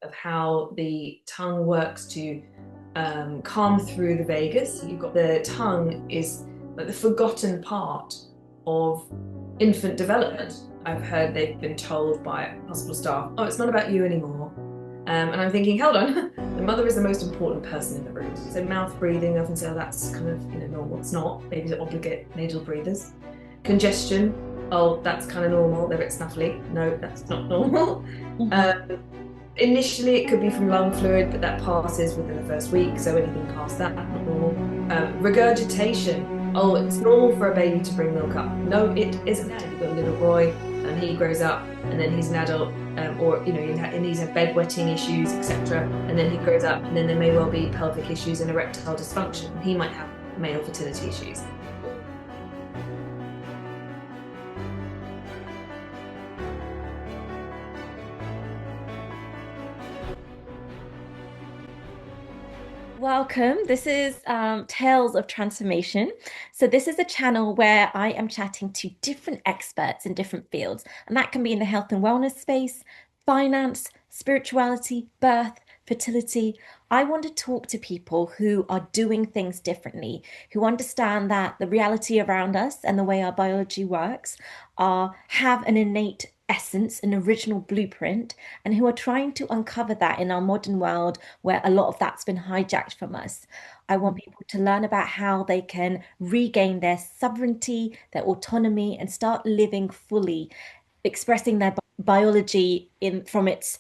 of how the tongue works to calm through the vagus. You've got the tongue is like the forgotten part of infant development. I've heard they've been told by hospital staff, oh, it's not about you anymore. And I'm thinking, hold on, the mother is the most important person in the room. So mouth breathing, I often say, oh, that's kind of normal. It's not. Babies are obligate nasal breathers. Congestion, oh, that's kind of normal. They're a bit snuffly. No, that's not normal. Initially, it could be from lung fluid, but that passes within the first week. So anything past that, not normal. Regurgitation, oh, it's normal for a baby to bring milk up. No, it isn't. You've got a little boy and he grows up and then he's an adult, or he needs have bedwetting issues, etc. And then he grows up and then there may well be pelvic issues and erectile dysfunction. He might have male fertility issues. Welcome. This is Tales of Transformation. So, this is a channel where I am chatting to different experts in different fields, and that can be in the health and wellness space, finance, spirituality, birth, fertility. I want to talk to people who are doing things differently, who understand that the reality around us and the way our biology works have an innate essence, an original blueprint, and who are trying to uncover that in our modern world where a lot of that's been hijacked from us. I want people to learn about how they can regain their sovereignty, their autonomy, and start living fully, expressing their biology in from its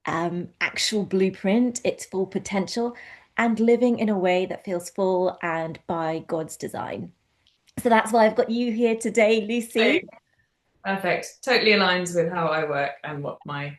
actual blueprint, its full potential, and living in a way that feels full and by God's design. So that's why I've got you here today, Lucy. Hey, perfect. Totally aligns with how I work and what my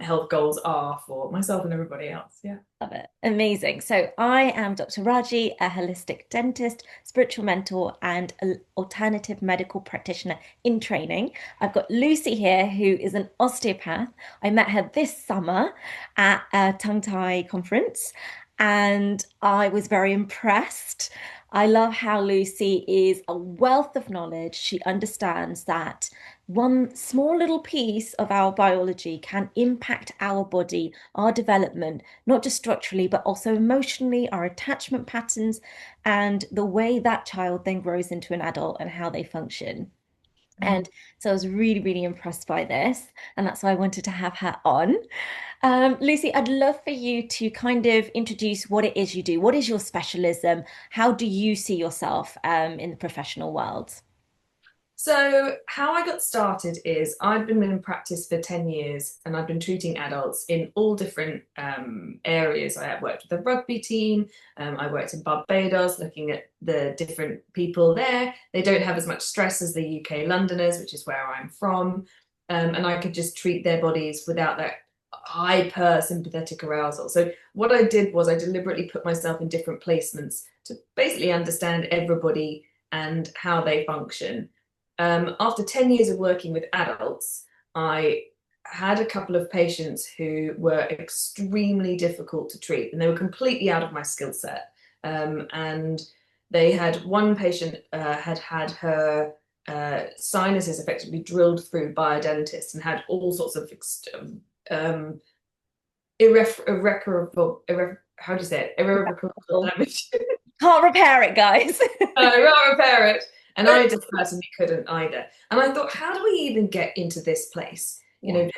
health goals are for myself and everybody else. Yeah. Love it. Amazing. So I am Dr. Raji, a holistic dentist, spiritual mentor, and an alternative medical practitioner in training. I've got Lucy here, who is an osteopath. I met her this summer at a tongue tie conference, and I was very impressed. I love how Lucy is a wealth of knowledge. She understands that one small little piece of our biology can impact our body, our development, not just structurally, but also emotionally, our attachment patterns, and the way that child then grows into an adult and how they function. And so I was really, really impressed by this. And that's why I wanted to have her on. Lucy, I'd love for you to kind of introduce what it is you do. What is your specialism? How do you see yourself in the professional world? So, how I got started is I've been in practice for 10 years and I've been treating adults in all different areas. I have worked with a rugby team, I worked in Barbados looking at the different people there. They don't have as much stress as the UK Londoners, which is where I'm from. And I could just treat their bodies without that hyper sympathetic arousal. So, what I did was I deliberately put myself in different placements to basically understand everybody and how they function. After 10 years of working with adults, I had a couple of patients who were extremely difficult to treat and they were completely out of my skill set. And they had one patient had had her sinuses effectively drilled through by a dentist and had all sorts of irreparable, how do you say it? Irreparable damage. Can't repair it, guys. I can't repair it. And I just personally couldn't either. And I thought, how do we even get into this place? You Yeah. know,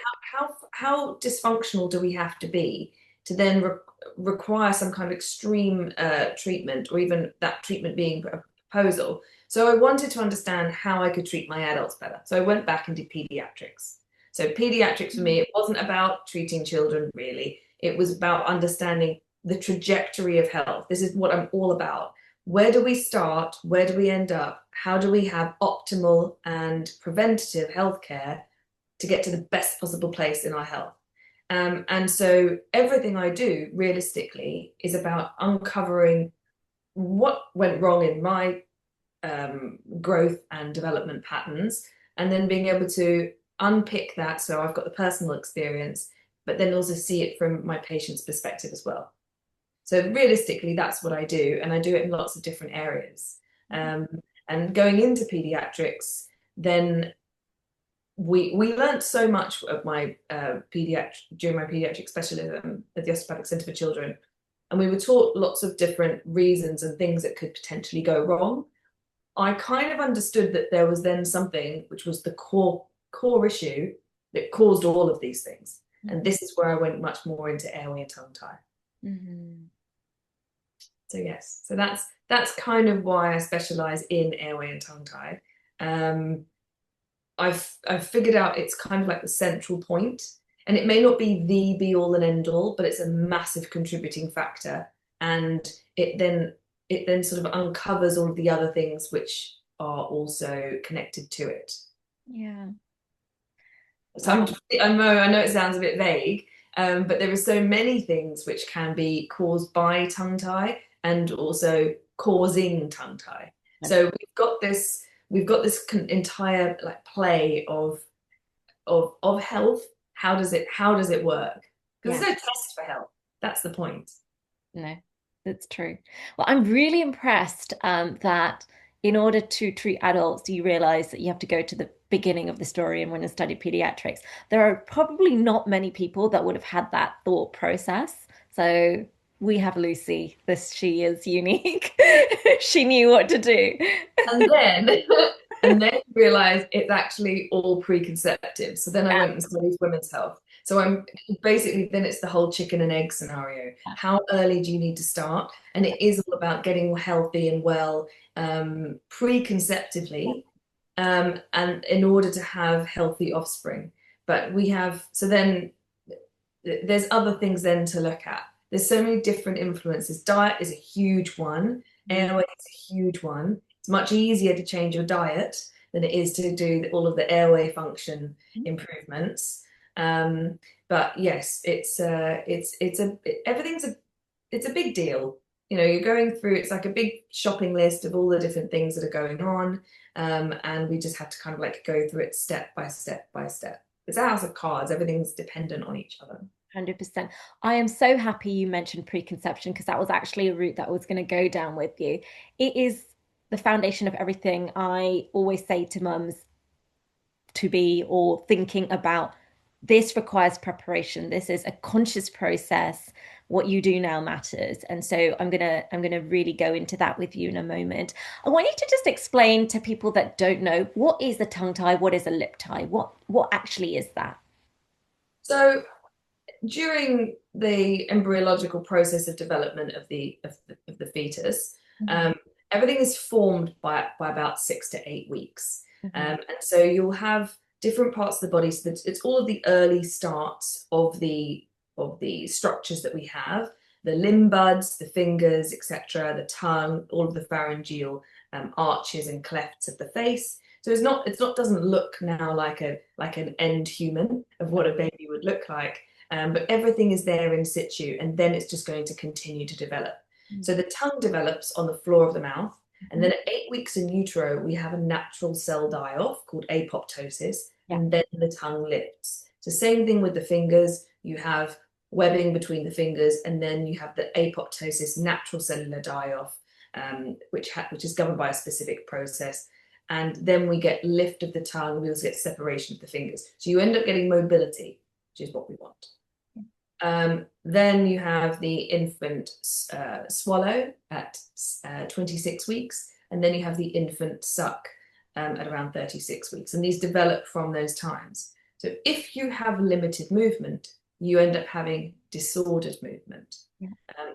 how dysfunctional do we have to be to then require some kind of extreme treatment, or even that treatment being a proposal? So I wanted to understand how I could treat my adults better. So I went back and did pediatrics. So pediatrics for me, it wasn't about treating children really. It was about understanding the trajectory of health. This is what I'm all about. Where do we start? Where do we end up? How do we have optimal and preventative healthcare to get to the best possible place in our health? And so everything I do realistically is about uncovering what went wrong in my growth and development patterns, and then being able to unpick that. So I've got the personal experience, but then also see it from my patient's perspective as well. So realistically, that's what I do, and I do it in lots of different areas. And going into pediatrics, then we learned so much of my during my pediatric specialism at the Osteopathic Centre for Children, and we were taught lots of different reasons and things that could potentially go wrong. I kind of understood that there was then something which was the core issue that caused all of these things. And this is where I went much more into airway and tongue tie. Mm-hmm. So yes, so that's kind of why I specialize in airway and tongue tie. I've figured out it's kind of like the central point, and it may not be the be all and end all, but it's a massive contributing factor, and it then sort of uncovers all of the other things which are also connected to it. Yeah. So I know it sounds a bit vague, but there are so many things which can be caused by tongue tie and also causing tongue tie. So we've got this entire like play of health. How does it work? Because Yeah. there's no test for health. That's the point. No, that's true. Well, I'm really impressed that in order to treat adults, you realize that you have to go to the beginning of the story and when I studied pediatrics. There are probably not many people that would have had that thought process. So we have Lucy. She is unique. She knew what to do. And then and then realize it's actually all preconceptive. So then I Yeah. went and studied women's health. So I'm basically then it's the whole chicken and egg scenario. How early do you need to start? And it is all about getting healthy and well preconceptively, and in order to have healthy offspring. But then there's other things then to look at. There's so many different influences. Diet is a huge one. Airway is a huge one. It's much easier to change your diet than it is to do all of the airway function improvements. But yes, it's a big deal. You're going through, it's like a big shopping list of all the different things that are going on. And we just have to kind of like go through it step by step by step. It's a house of cards. Everything's dependent on each other. 100%. I am so happy you mentioned preconception because that was actually a route that I was going to go down with you. It is the foundation of everything. I always say to mums to be or thinking about this requires preparation. This is a conscious process. What you do now matters. And so I'm gonna really go into that with you in a moment. I want you to just explain to people that don't know what is the tongue tie, what is a lip tie, what actually is that? So during the embryological process of development of the fetus, Mhm. um, everything is formed by about 6 to 8 weeks. Mhm. And so you'll have different parts of the body. So that it's all of the early starts of the structures that we have, the limb buds, the fingers, etc., the tongue, all of the pharyngeal arches and clefts of the face. So it's not doesn't look now like an end human of what a baby would look like. But everything is there in situ, and then it's just going to continue to develop. So the tongue develops on the floor of the mouth, and then at 8 weeks in utero, we have a natural cell die-off called apoptosis, Yeah. and then the tongue lifts. So same thing with the fingers. You have webbing between the fingers, and then you have the apoptosis, natural cellular die-off, which is governed by a specific process. And then we get lift of the tongue. We also get separation of the fingers. So you end up getting mobility, which is what we want. Then you have the infant swallow at 26 weeks, and then you have the infant suck at around 36 weeks. And these develop from those times. So if you have limited movement, you end up having disordered movement. Yeah.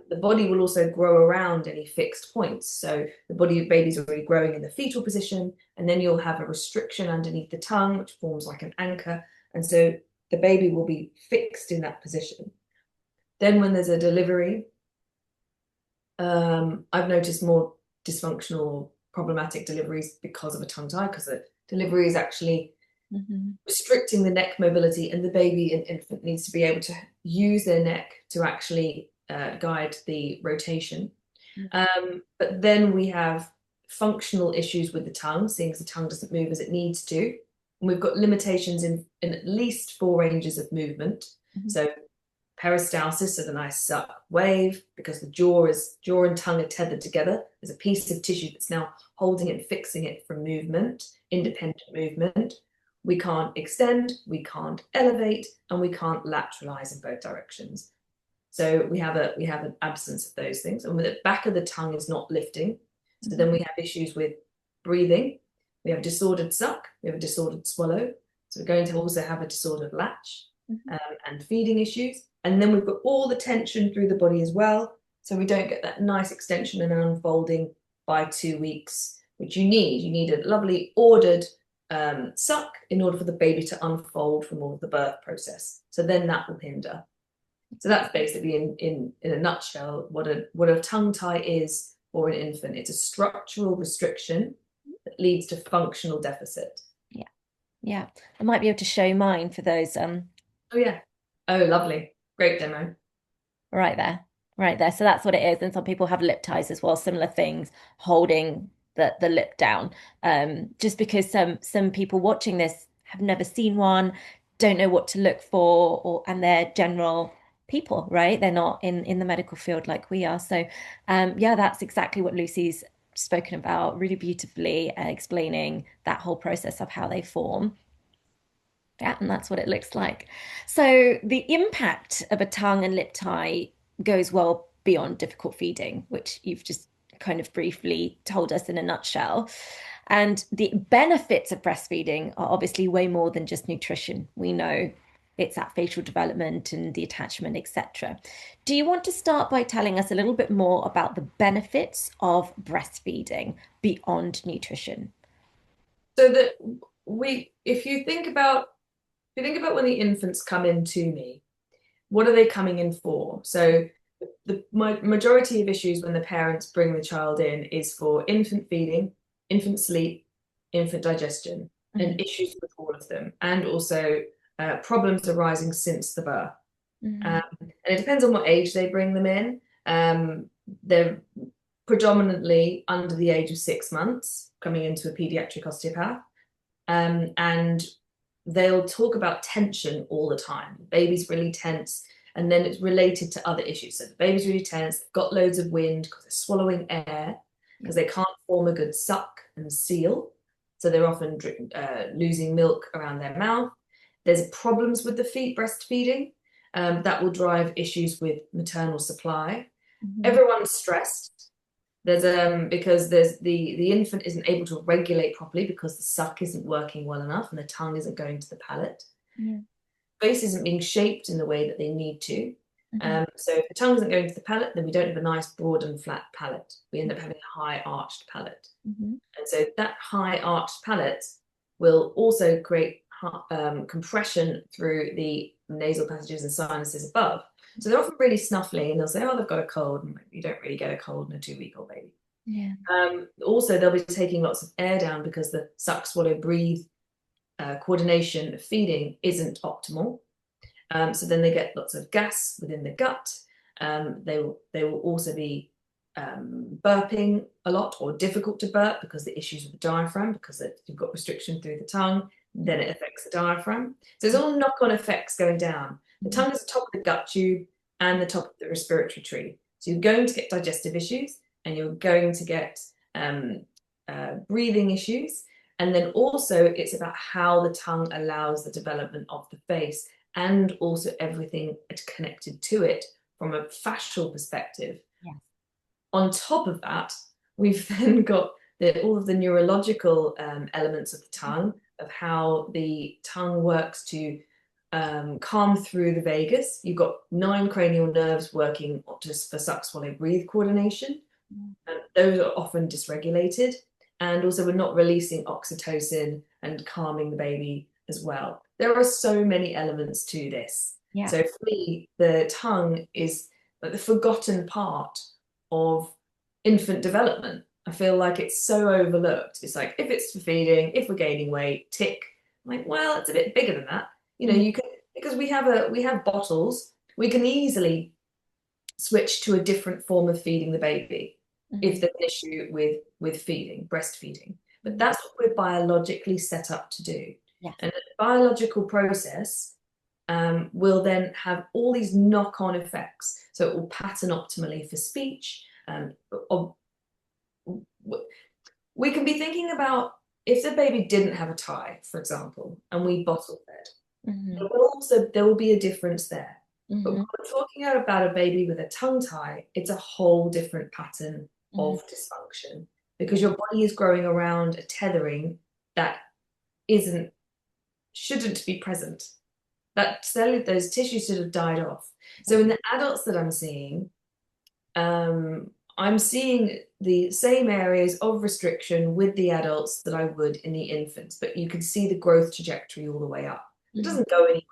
The body will also grow around any fixed points. So the body of baby's already growing in the fetal position, and then you'll have a restriction underneath the tongue, which forms like an anchor. And so the baby will be fixed in that position. Then when there's a delivery, I've noticed more dysfunctional, problematic deliveries because of a tongue tie, because the delivery is actually restricting the neck mobility, and the baby and infant needs to be able to use their neck to actually guide the rotation. But then we have functional issues with the tongue, seeing as the tongue doesn't move as it needs to. And we've got limitations in at least 4 ranges of movement. So peristalsis, so the nice suck wave, because the jaw and tongue are tethered together. There's a piece of tissue that's now holding it and fixing it from movement, independent movement. we can't extend, we can't elevate, and we can't lateralize in both directions. So we have an absence of those things, and the back of the tongue is not lifting. So then we have issues with breathing. We have disordered suck. We have a disordered swallow. So we're going to also have a disordered latch and feeding issues. And then we've got all the tension through the body as well. So we don't get that nice extension and unfolding by 2 weeks, which you need. You need a lovely ordered suck in order for the baby to unfold from all of the birth process. So then that will hinder. So that's basically in a nutshell what a tongue tie is for an infant. It's a structural restriction that leads to functional deficit. Yeah. Yeah. I might be able to show mine for those. Oh yeah. Oh, lovely. Great demo. Right there. Right there. So that's what it is. And some people have lip ties as well, similar things, holding the lip down. Just because some people watching this have never seen one, don't know what to look for, and they're general people, right? They're not in the medical field like we are. So yeah, that's exactly what Lucy's spoken about really beautifully, explaining that whole process of how they form. Yeah, and that's what it looks like. So the impact of a tongue and lip tie goes well beyond difficult feeding, which you've just kind of briefly told us in a nutshell. And the benefits of breastfeeding are obviously way more than just nutrition. We know it's that facial development and the attachment, etc. Do you want to start by telling us a little bit more about the benefits of breastfeeding beyond nutrition? So that if you think about when the infants come into me, what are they coming in for? So the majority of issues when the parents bring the child in is for infant feeding, infant sleep, infant digestion, and issues with all of them, and also problems arising since the birth. And it depends on what age they bring them in. They're predominantly under the age of 6 months coming into a pediatric osteopath. And they'll talk about tension all the time. The baby's really tense, and then it's related to other issues. So the baby's really tense, they've got loads of wind because they're swallowing air, because they can't form a good suck and seal. So they're often losing milk around their mouth. There's problems with the breastfeeding that will drive issues with maternal supply. Everyone's stressed. There's because the infant isn't able to regulate properly because the suck isn't working well enough and the tongue isn't going to the palate. Face isn't being shaped in the way that they need to. So if the tongue isn't going to the palate, then we don't have a nice broad and flat palate. We end up having a high arched palate. And so that high arched palate will also create compression through the nasal passages and sinuses above. So they're often really snuffly and they'll say, oh, they've got a cold. And you don't really get a cold in a 2-week-old baby. Yeah. Also, they'll be taking lots of air down because the suck, swallow, breathe coordination of feeding isn't optimal. So then they get lots of gas within the gut. They will also be burping a lot or difficult to burp because the issues with the diaphragm, because you've got restriction through the tongue, then it affects the diaphragm. So there's all knock-on effects going down. The tongue is the top of the gut tube and the top of the respiratory tree. So you're going to get digestive issues and you're going to get breathing issues. And then also it's about how the tongue allows the development of the face and also everything connected to it from a fascial perspective. Yes. On top of that, we've then got all of the neurological elements of the tongue, of how the tongue works to calm through the vagus. You've got 9 cranial nerves working just for suck, swallow, breathe coordination. And those are often dysregulated. And also we're not releasing oxytocin and calming the baby as well. There are so many elements to this. Yeah. So for me, the tongue is like the forgotten part of infant development. I feel like it's so overlooked. It's like, if it's for feeding, if we're gaining weight, tick. I'm like, well, it's a bit bigger than that. You know, you can, because we have bottles, we can easily switch to a different form of feeding the baby if there's an issue with feeding, breastfeeding. But that's what we're biologically set up to do. Yes. And the biological process will then have all these knock-on effects. So it will pattern optimally for speech. We can be thinking about if the baby didn't have a tie, for example, and we bottle fed, Hmm. there will be a difference there. But when Hmm. we're talking about a baby with a tongue tie, it's a whole different pattern Hmm. of dysfunction because your body is growing around a tethering that isn't shouldn't be present. Those tissues should have died off. So in the adults that I'm seeing the same areas of restriction with the adults that I would in the infants, but you can see the growth trajectory all the way up. It Hmm. doesn't go anywhere.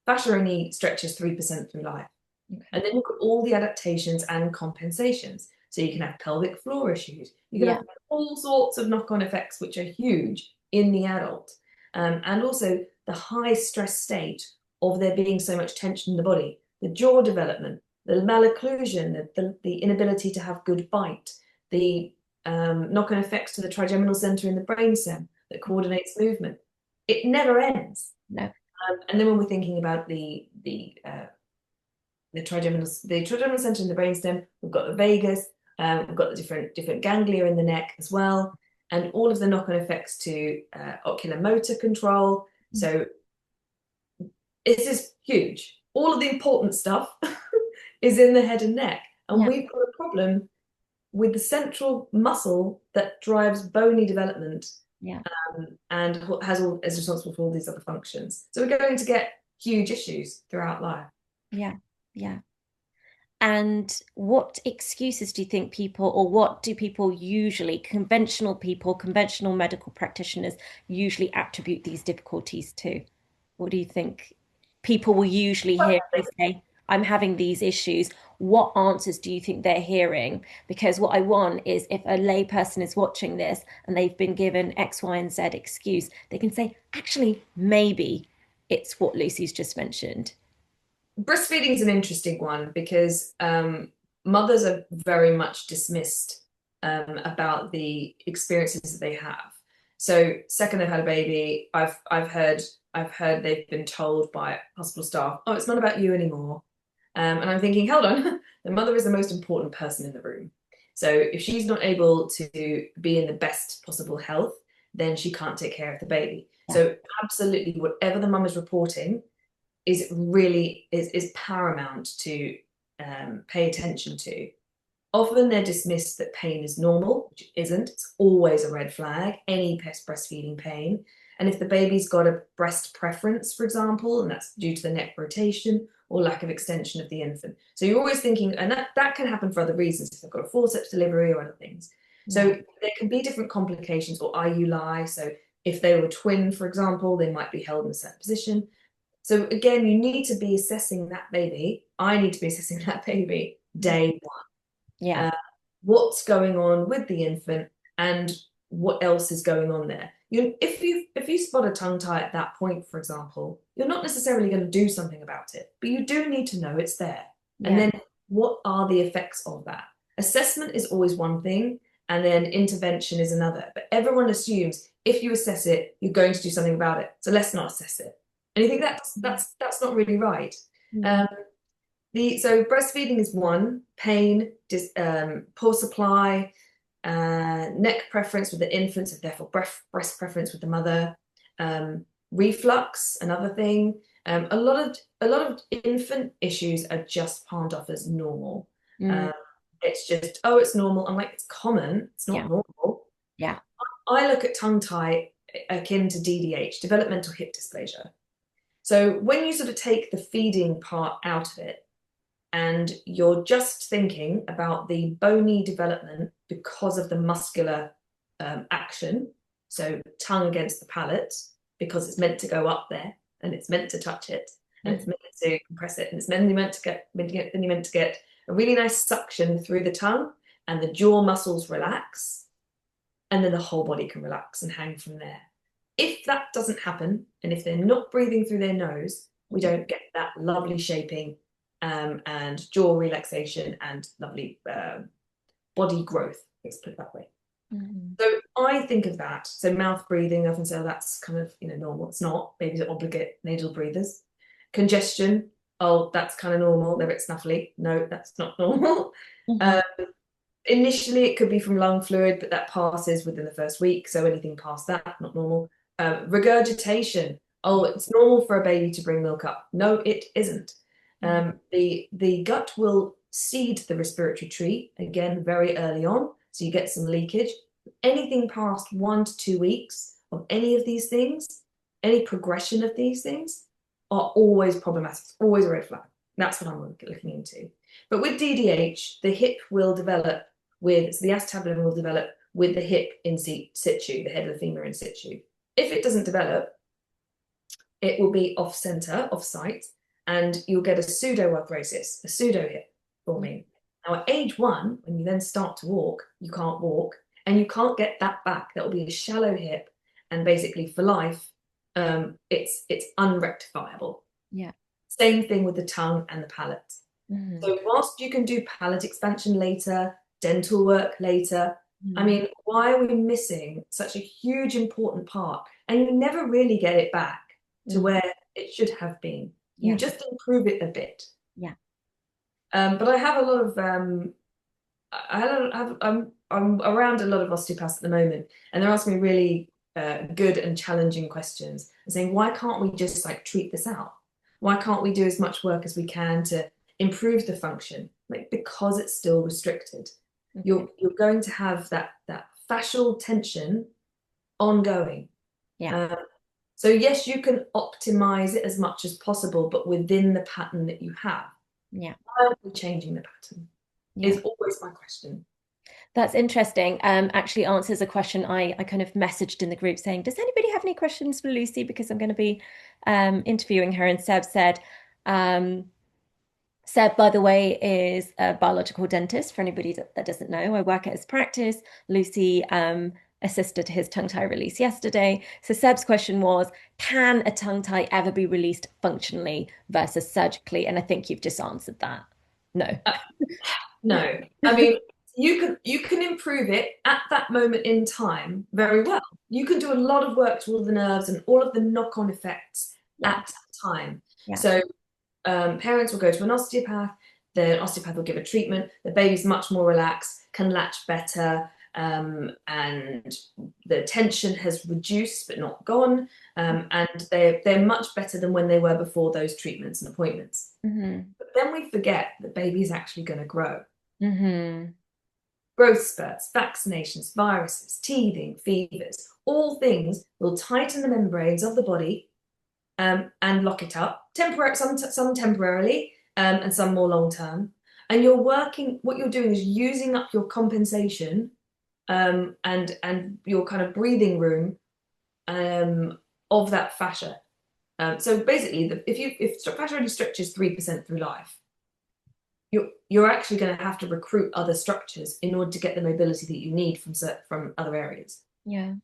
Fascia only stretches 3% through life. Okay. And then look at all the adaptations and compensations. So you can have pelvic floor issues. You can Yeah. have all sorts of knock-on effects, which are huge in the adult. And also the high stress state of there being so much tension in the body, the jaw development, the malocclusion, the inability to have good bite, the knock-on effects to the trigeminal center in the brainstem that coordinates movement. It never ends. No. And then when we're thinking about the trigeminal center in the brainstem, we've got the vagus, we've got the different ganglia in the neck as well, and all of the knock-on effects to ocular motor control. So this is huge. All of the important stuff is in the head and neck, and Yeah. we've got a problem with the central muscle that drives bony development Yeah. and is responsible for all these other functions. So we're going to get huge issues throughout life. Yeah. Yeah. And what excuses do you think people, or what do people usually, conventional people, conventional medical practitioners usually attribute these difficulties to? What do you think people will usually hear if they say, I'm having these issues? What answers do you think they're hearing? Because what I want is if a lay person is watching this and they've been given X, Y, and Z excuse, they can say, actually, maybe it's what Lucy's just mentioned. Breastfeeding is an interesting one because mothers are very much dismissed about the experiences that they have. So second they've had a baby, I've heard they've been told by hospital staff, "Oh, it's not about you anymore." And I'm thinking, hold on, the mother is the most important person in the room. So if she's not able to be in the best possible health, then she can't take care of the baby. Yeah. So absolutely, whatever the mum is reporting is paramount to pay attention to. Often they're dismissed that pain is normal, which it isn't. It's always a red flag, any breastfeeding pain. And if the baby's got a breast preference, for example, and that's due to the neck rotation or lack of extension of the infant. So you're always thinking, and that can happen for other reasons, if they've got a forceps delivery or other things. So Yeah. there can be different complications or IUI. So if they were twin, for example, they might be held in a certain position. So again, you need to be assessing that baby. I need to be assessing that baby day one. Yeah. Uh, what's going on with the infant and what else is going on there. If you spot a tongue tie at that point, for example, you're not necessarily going to do something about it, but you do need to know it's there. And Yeah. then what are the effects of that? Assessment is always one thing, and then intervention is another. But everyone assumes if you assess it, you're going to do something about it. So let's not assess it. And you think that's not really right. Mm. Um, so breastfeeding is one, pain, poor supply, neck preference with the infant, so therefore breast preference with the mother, reflux, another thing. A lot of infant issues are just palmed off as normal. Mm. It's just, oh, it's normal. I'm like, it's common. It's not Yeah. normal. Yeah. I look at tongue tie akin to DDH, developmental hip dysplasia. So when you sort of take the feeding part out of it, and you're just thinking about the bony development because of the muscular action, so tongue against the palate, because it's meant to go up there and it's meant to touch it and Mm. it's meant to compress it and it's meant to get a really nice suction through the tongue and the jaw muscles relax and then the whole body can relax and hang from there. If that doesn't happen, and if they're not breathing through their nose, we don't get that lovely shaping and jaw relaxation and lovely body growth. Let's put it that way. Mm. So I think of that. So mouth breathing, I often say, oh, that's kind of normal. It's not. Babies are obligate nasal breathers. Congestion, oh, that's kind of normal. They're a bit snuffly. No, that's not normal. Mhm. Initially, it could be from lung fluid, but that passes within the first week. So anything past that, not normal. Regurgitation. Oh, it's normal for a baby to bring milk up. No, it isn't. The gut will seed the respiratory tree again very early on, so you get some leakage. Anything past 1 to 2 weeks of any of these things, any progression of these things, are always problematic. It's always a red flag. That's what I'm looking into. But with DDH, the hip will develop with, so the acetabulum will develop with the hip in situ, the head of the femur in situ. If it doesn't develop, it will be off center, off site, and you'll get a pseudoarthrosis, a pseudo hip forming. Now, at age 1, when you then start to walk, you can't walk, and you can't get that back. That will be a shallow hip, and basically for life, it's unrectifiable. Yeah. Same thing with the tongue and the palate. So whilst you can do palate expansion later, dental work later, I mean, why are we missing such a huge important part? And you never really get it back to where it should have been. You just improve it a bit. Yeah. But I have a lot of I'm around a lot of osteopaths at the moment, and they're asking me really good and challenging questions and saying, why can't we just like treat this out? Why can't we do as much work as we can to improve the function? Like, because it's still restricted. You're going to have that fascial tension ongoing. Yeah. So yes, you can optimize it as much as possible, but within the pattern that you have. Yeah. Why are we changing the pattern? Is always my question. That's interesting. Actually answers a question I kind of messaged in the group saying, does anybody have any questions for Lucy? Because I'm going to be interviewing her. And Seb said, Seb, by the way, is a biological dentist. For anybody that doesn't know, I work at his practice. Lucy assisted his tongue tie release yesterday. So Seb's question was, can a tongue tie ever be released functionally versus surgically? And I think you've just answered that. No. No. I mean, you can improve it at that moment in time very well. You can do a lot of work to all the nerves and all of the knock-on effects at that time. So parents will go to an osteopath, the osteopath will give a treatment, the baby's much more relaxed, can latch better, and the tension has reduced but not gone, and they're much better than when they were before those treatments and appointments. But then we forget the baby's actually going to grow. Growth spurts, vaccinations, viruses, teething, fevers, all things will tighten the membranes of the body and lock it up, some temporarily, and some more long term. And what you're doing is using up your compensation and your kind of breathing room of that fascia. So basically, if fascia only stretches 3% through life, you're actually going to have to recruit other structures in order to get the mobility that you need from other areas. So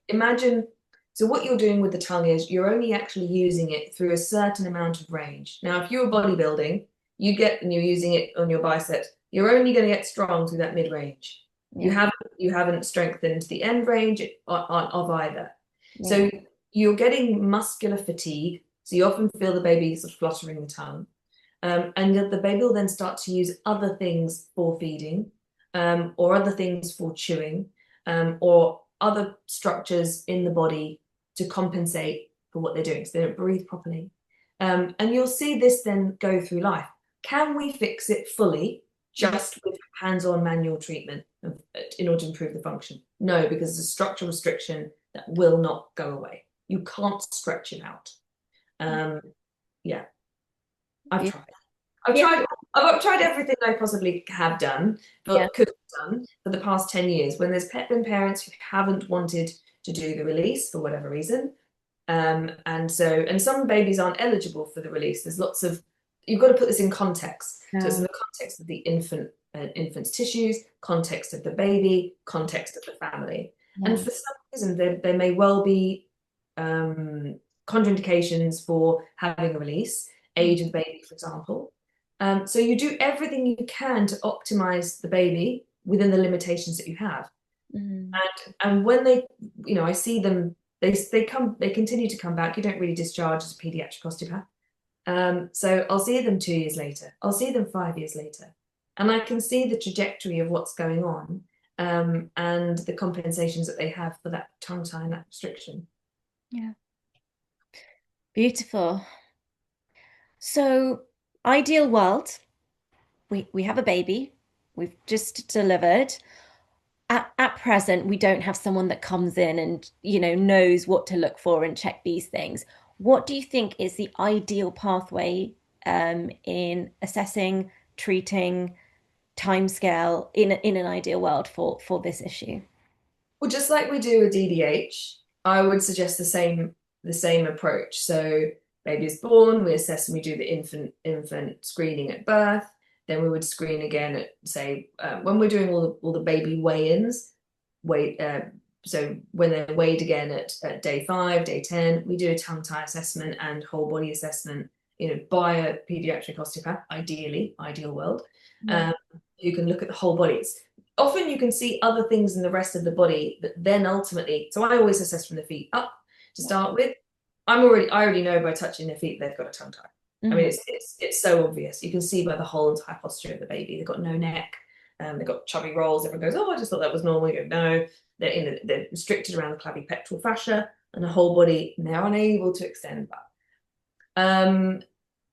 imagine. So what you're doing with the tongue is you're only actually using it through a certain amount of range. Now, if you're bodybuilding, and you're using it on your biceps, you're only going to get strong through that mid-range. You haven't strengthened the end range of either. So you're getting muscular fatigue. So you often feel the baby sort of fluttering the tongue. And the baby will then start to use other things for feeding, or other things for chewing, or other structures in the body to compensate for what they're doing. So they don't breathe properly. And you'll see this then go through life. Can we fix it fully just with hands-on manual treatment in order to improve the function? No, because it's a structural restriction that will not go away. You can't stretch it out. I've tried everything I possibly have done, but could have done for the past 10 years. When there's been parents who haven't wanted to do the release for whatever reason, and some babies aren't eligible for the release. There's lots of, you've got to put this in context. So it's in the context of the infant's tissues, context of the baby, context of the family. And for some reason, there may well be contraindications for having a release, age of the baby, for example. So you do everything you can to optimize the baby within the limitations that you have. And when they, I see them, they continue to come back. You don't really discharge as a pediatric osteopath. So I'll see them 2 years later. I'll see them 5 years later. and I can see the trajectory of what's going on, and the compensations that they have for that tongue tie and that restriction. Yeah. Beautiful. So, ideal world, we have a baby, we've just delivered. At present, we don't have someone that comes in and, knows what to look for and check these things. What do you think is the ideal pathway in assessing, treating, timescale in an ideal world for this issue? Well, just like we do with DDH, I would suggest the same approach. So baby is born, we assess and we do the infant screening at birth. Then we would screen again at say when we're doing all the baby weigh-ins, weigh so when they're weighed again at day 5, day 10, we do a tongue tie assessment and whole body assessment, by a pediatric osteopath, ideally, ideal world. Yeah. Um, you can look at the whole bodies. Often you can see other things in the rest of the body that then ultimately, so I always assess from the feet up to Yeah. start with. I already know by touching their feet they've got a tongue tie. I mean, Hmm. it's so obvious. You can see by the whole entire posture of the baby. They've got no neck. They've got chubby rolls. Everyone goes, "Oh, I just thought that was normal." You go, "No." They're restricted around the clavipectoral fascia and the whole body. And they're unable to extend that.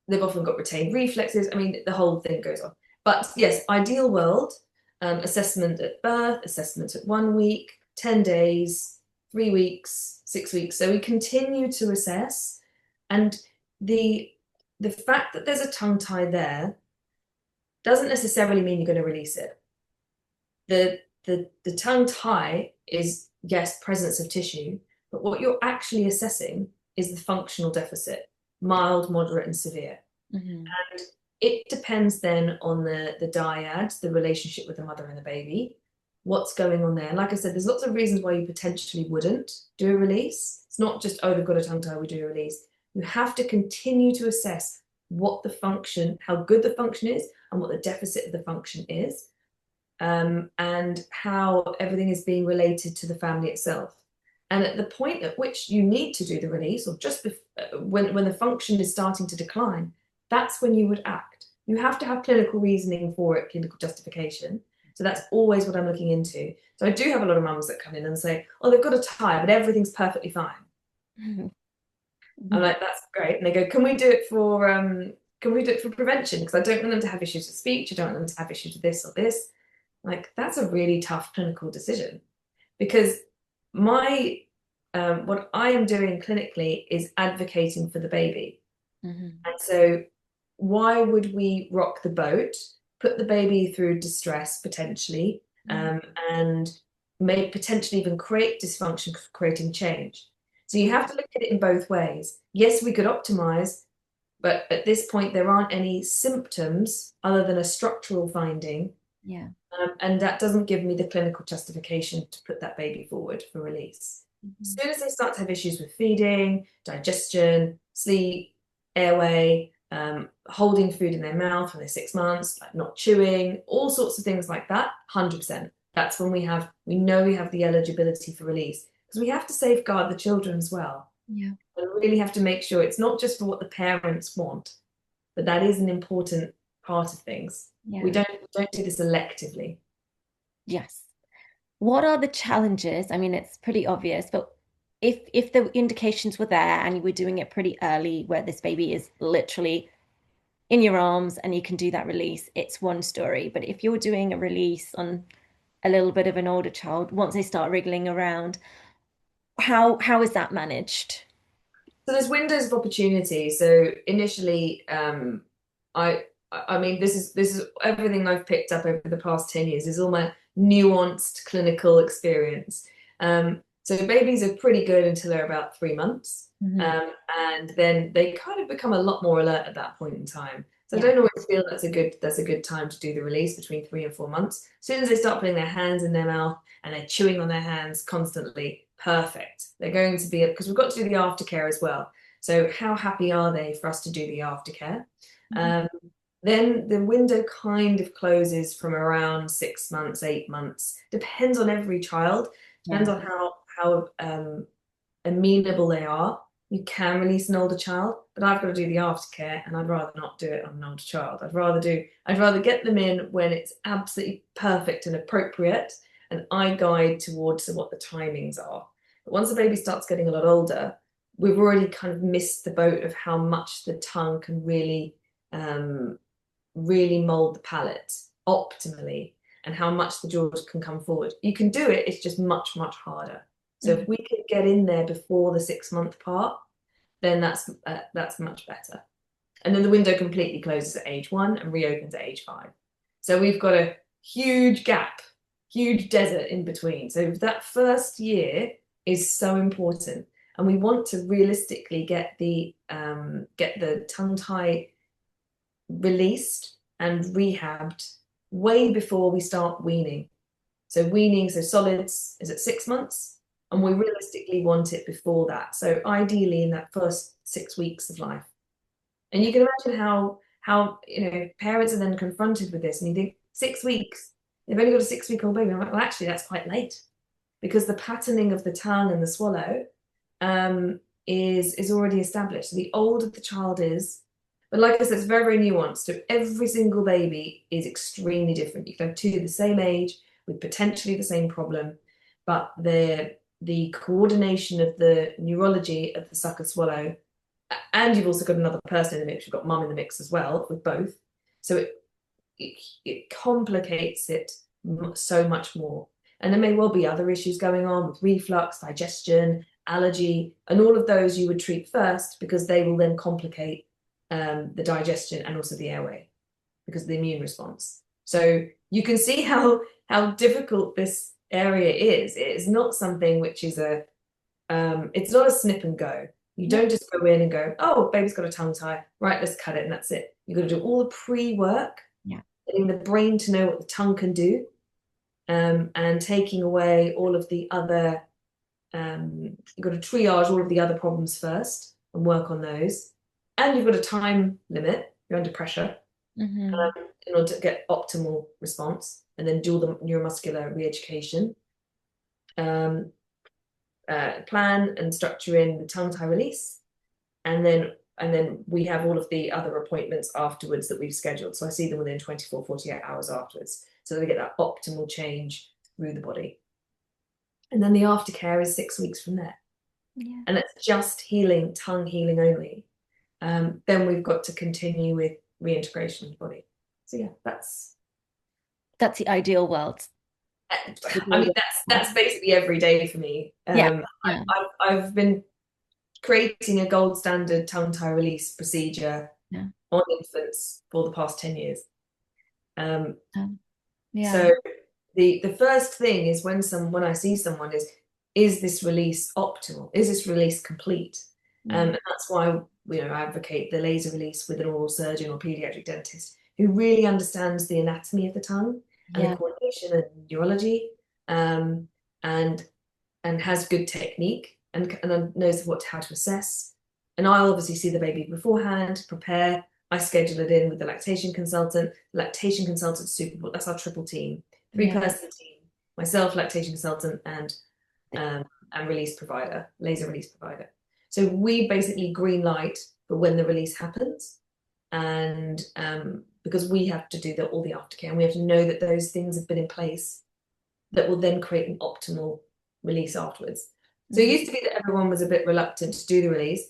They've often got retained reflexes. I mean, the whole thing goes on. But yes, ideal world, assessment at birth, assessment at 1 week, 10 days, 3 weeks, 6 weeks. So we continue to assess. And the the fact that there's a tongue tie there doesn't necessarily mean you're going to release it. The tongue tie is, yes, presence of tissue, but what you're actually assessing is the functional deficit, mild, moderate, and severe. Hmm. And it depends then on the dyad, the relationship with the mother and the baby, what's going on there. And like I said, there's lots of reasons why you potentially wouldn't do a release. It's not just, oh, they've got a tongue tie, we do a release. You have to continue to assess what the function, how good the function is, and what the deficit of the function is, and how everything is being related to the family itself. And at the point at which you need to do the release, or just when the function is starting to decline, that's when you would act. You have to have clinical reasoning for it, clinical justification. So that's always what I'm looking into. So I do have a lot of mums that come in and say, "Oh, they've got a tie, but everything's perfectly fine." Hmm. I'm like, "That's great." And they go, "Can we do it for prevention? Because I don't want them to have issues with speech. I don't want them to have issues with this or this." Like, that's a really tough clinical decision, because my what I am doing clinically is advocating for the baby. Hmm. And so why would we rock the boat, put the baby through distress potentially, Yeah. and may potentially even create dysfunction, creating change? So you have to look at it in both ways. Yes, we could optimize, but at this point, there aren't any symptoms other than a structural finding, Yeah. and that doesn't give me the clinical justification to put that baby forward for release. As Hmm. soon as they start to have issues with feeding, digestion, sleep, airway, holding food in their mouth when they're 6 months, like not chewing, all sorts of things like that, 100%. That's when we know we have the eligibility for release, because we have to safeguard the children as well. Yeah. And really have to make sure it's not just for what the parents want, but that is an important part of things. We Yeah. don't do this electively. Yes. What are the challenges? I mean, it's pretty obvious, but if the indications were there and you were doing it pretty early, where this baby is literally in your arms and you can do that release, it's one story. But if you're doing a release on a little bit of an older child, once they start wriggling around, how is that managed? So there's windows of opportunity. So initially, I I mean, this is everything I've picked up over the past 10 years is all my nuanced clinical experience. So babies are pretty good until they're about 3 months. Hmm. And then they kind of become a lot more alert at that point in time. So I Yeah. don't always feel that's a good time to do the release between 3 and 4 months. As soon as they start putting their hands in their mouth and they're chewing on their hands constantly, perfect. They're going to be, because we've got to do the aftercare as well. So how happy are they for us to do the aftercare? Hmm. Um, then the window kind of closes from around 6 months, 8 months. Depends on every child. Depends Yeah. on how amenable they are. you can release an older child, but I've got to do the aftercare, and I'd rather not do it on an older child. I'd rather get them in when it's absolutely perfect and appropriate, and I guide towards what the timings are. But once the baby starts getting a lot older, we've already kind of missed the boat of how much the tongue can really mold the palate optimally and how much the jaws can come forward. You can do it, it's just much, much harder. So Mm. if we could get in there before the 6 month part, then that's much better. And then the window completely closes at age 1 and reopens at age 5. So we've got a huge gap, huge desert in between. So that first year is so important. And we want to realistically get the tongue tie released and rehabbed way before we start weaning. So weaning, so solids is at 6 months, and we realistically want it before that. So ideally in that first 6 weeks of life. And you can imagine how parents are then confronted with this, and you think 6 weeks, they've only got a 6 week old baby. I'm like, well, actually, that's quite late because the patterning of the tongue and the swallow is already established. So the older the child is, but like I said, it's very, very nuanced. So every single baby is extremely different. You can have two the same age with potentially the same problem, but the coordination of the neurology of the sucker swallow, and you've also got another person in the mix. You've got mum in the mix as well with both. So it complicates it so much more. And there may well be other issues going on with reflux, digestion, allergy, and all of those you would treat first because they will then complicate the digestion and also the airway because of the immune response. So you can see how difficult this area is. It is not something which is it's not a snip and go. You don't just go in and go, oh, baby's got a tongue tie, right, let's cut it and that's it. You've got to do all the pre-work, getting the brain to know what the tongue can do, and taking away all of the other, you've got to triage all of the other problems first and work on those. And you've got a time limit, you're under pressure, in order to get optimal response, and then do all the neuromuscular re-education. Plan and structure in the tongue tie release, and then we have all of the other appointments afterwards that we've scheduled. So I see them within 24, 48 hours afterwards, so they get that optimal change through the body. And then the aftercare is 6 weeks from there. And that's just healing, tongue healing only. Then we've got to continue with reintegration of the body. So yeah, that's the ideal world. I mean, that's basically every day for me. I've been creating a gold standard tongue tie release procedure on infants for the past 10 years. So the first thing is when I see someone is this release optimal? Is this release complete? And that's why I advocate the laser release with an oral surgeon or pediatric dentist who really understands the anatomy of the tongue and the coordination and neurology, and has good technique and knows how to assess. And I'll obviously see the baby beforehand, prepare. I schedule it in with the lactation consultant. The lactation consultant's super important. That's our triple team, 3-person team. Myself, lactation consultant, and release provider, laser release provider. So we basically green light for when the release happens, and because we have to do all the aftercare, and we have to know that those things have been in place that will then create an optimal release afterwards. So it used to be that everyone was a bit reluctant to do the release.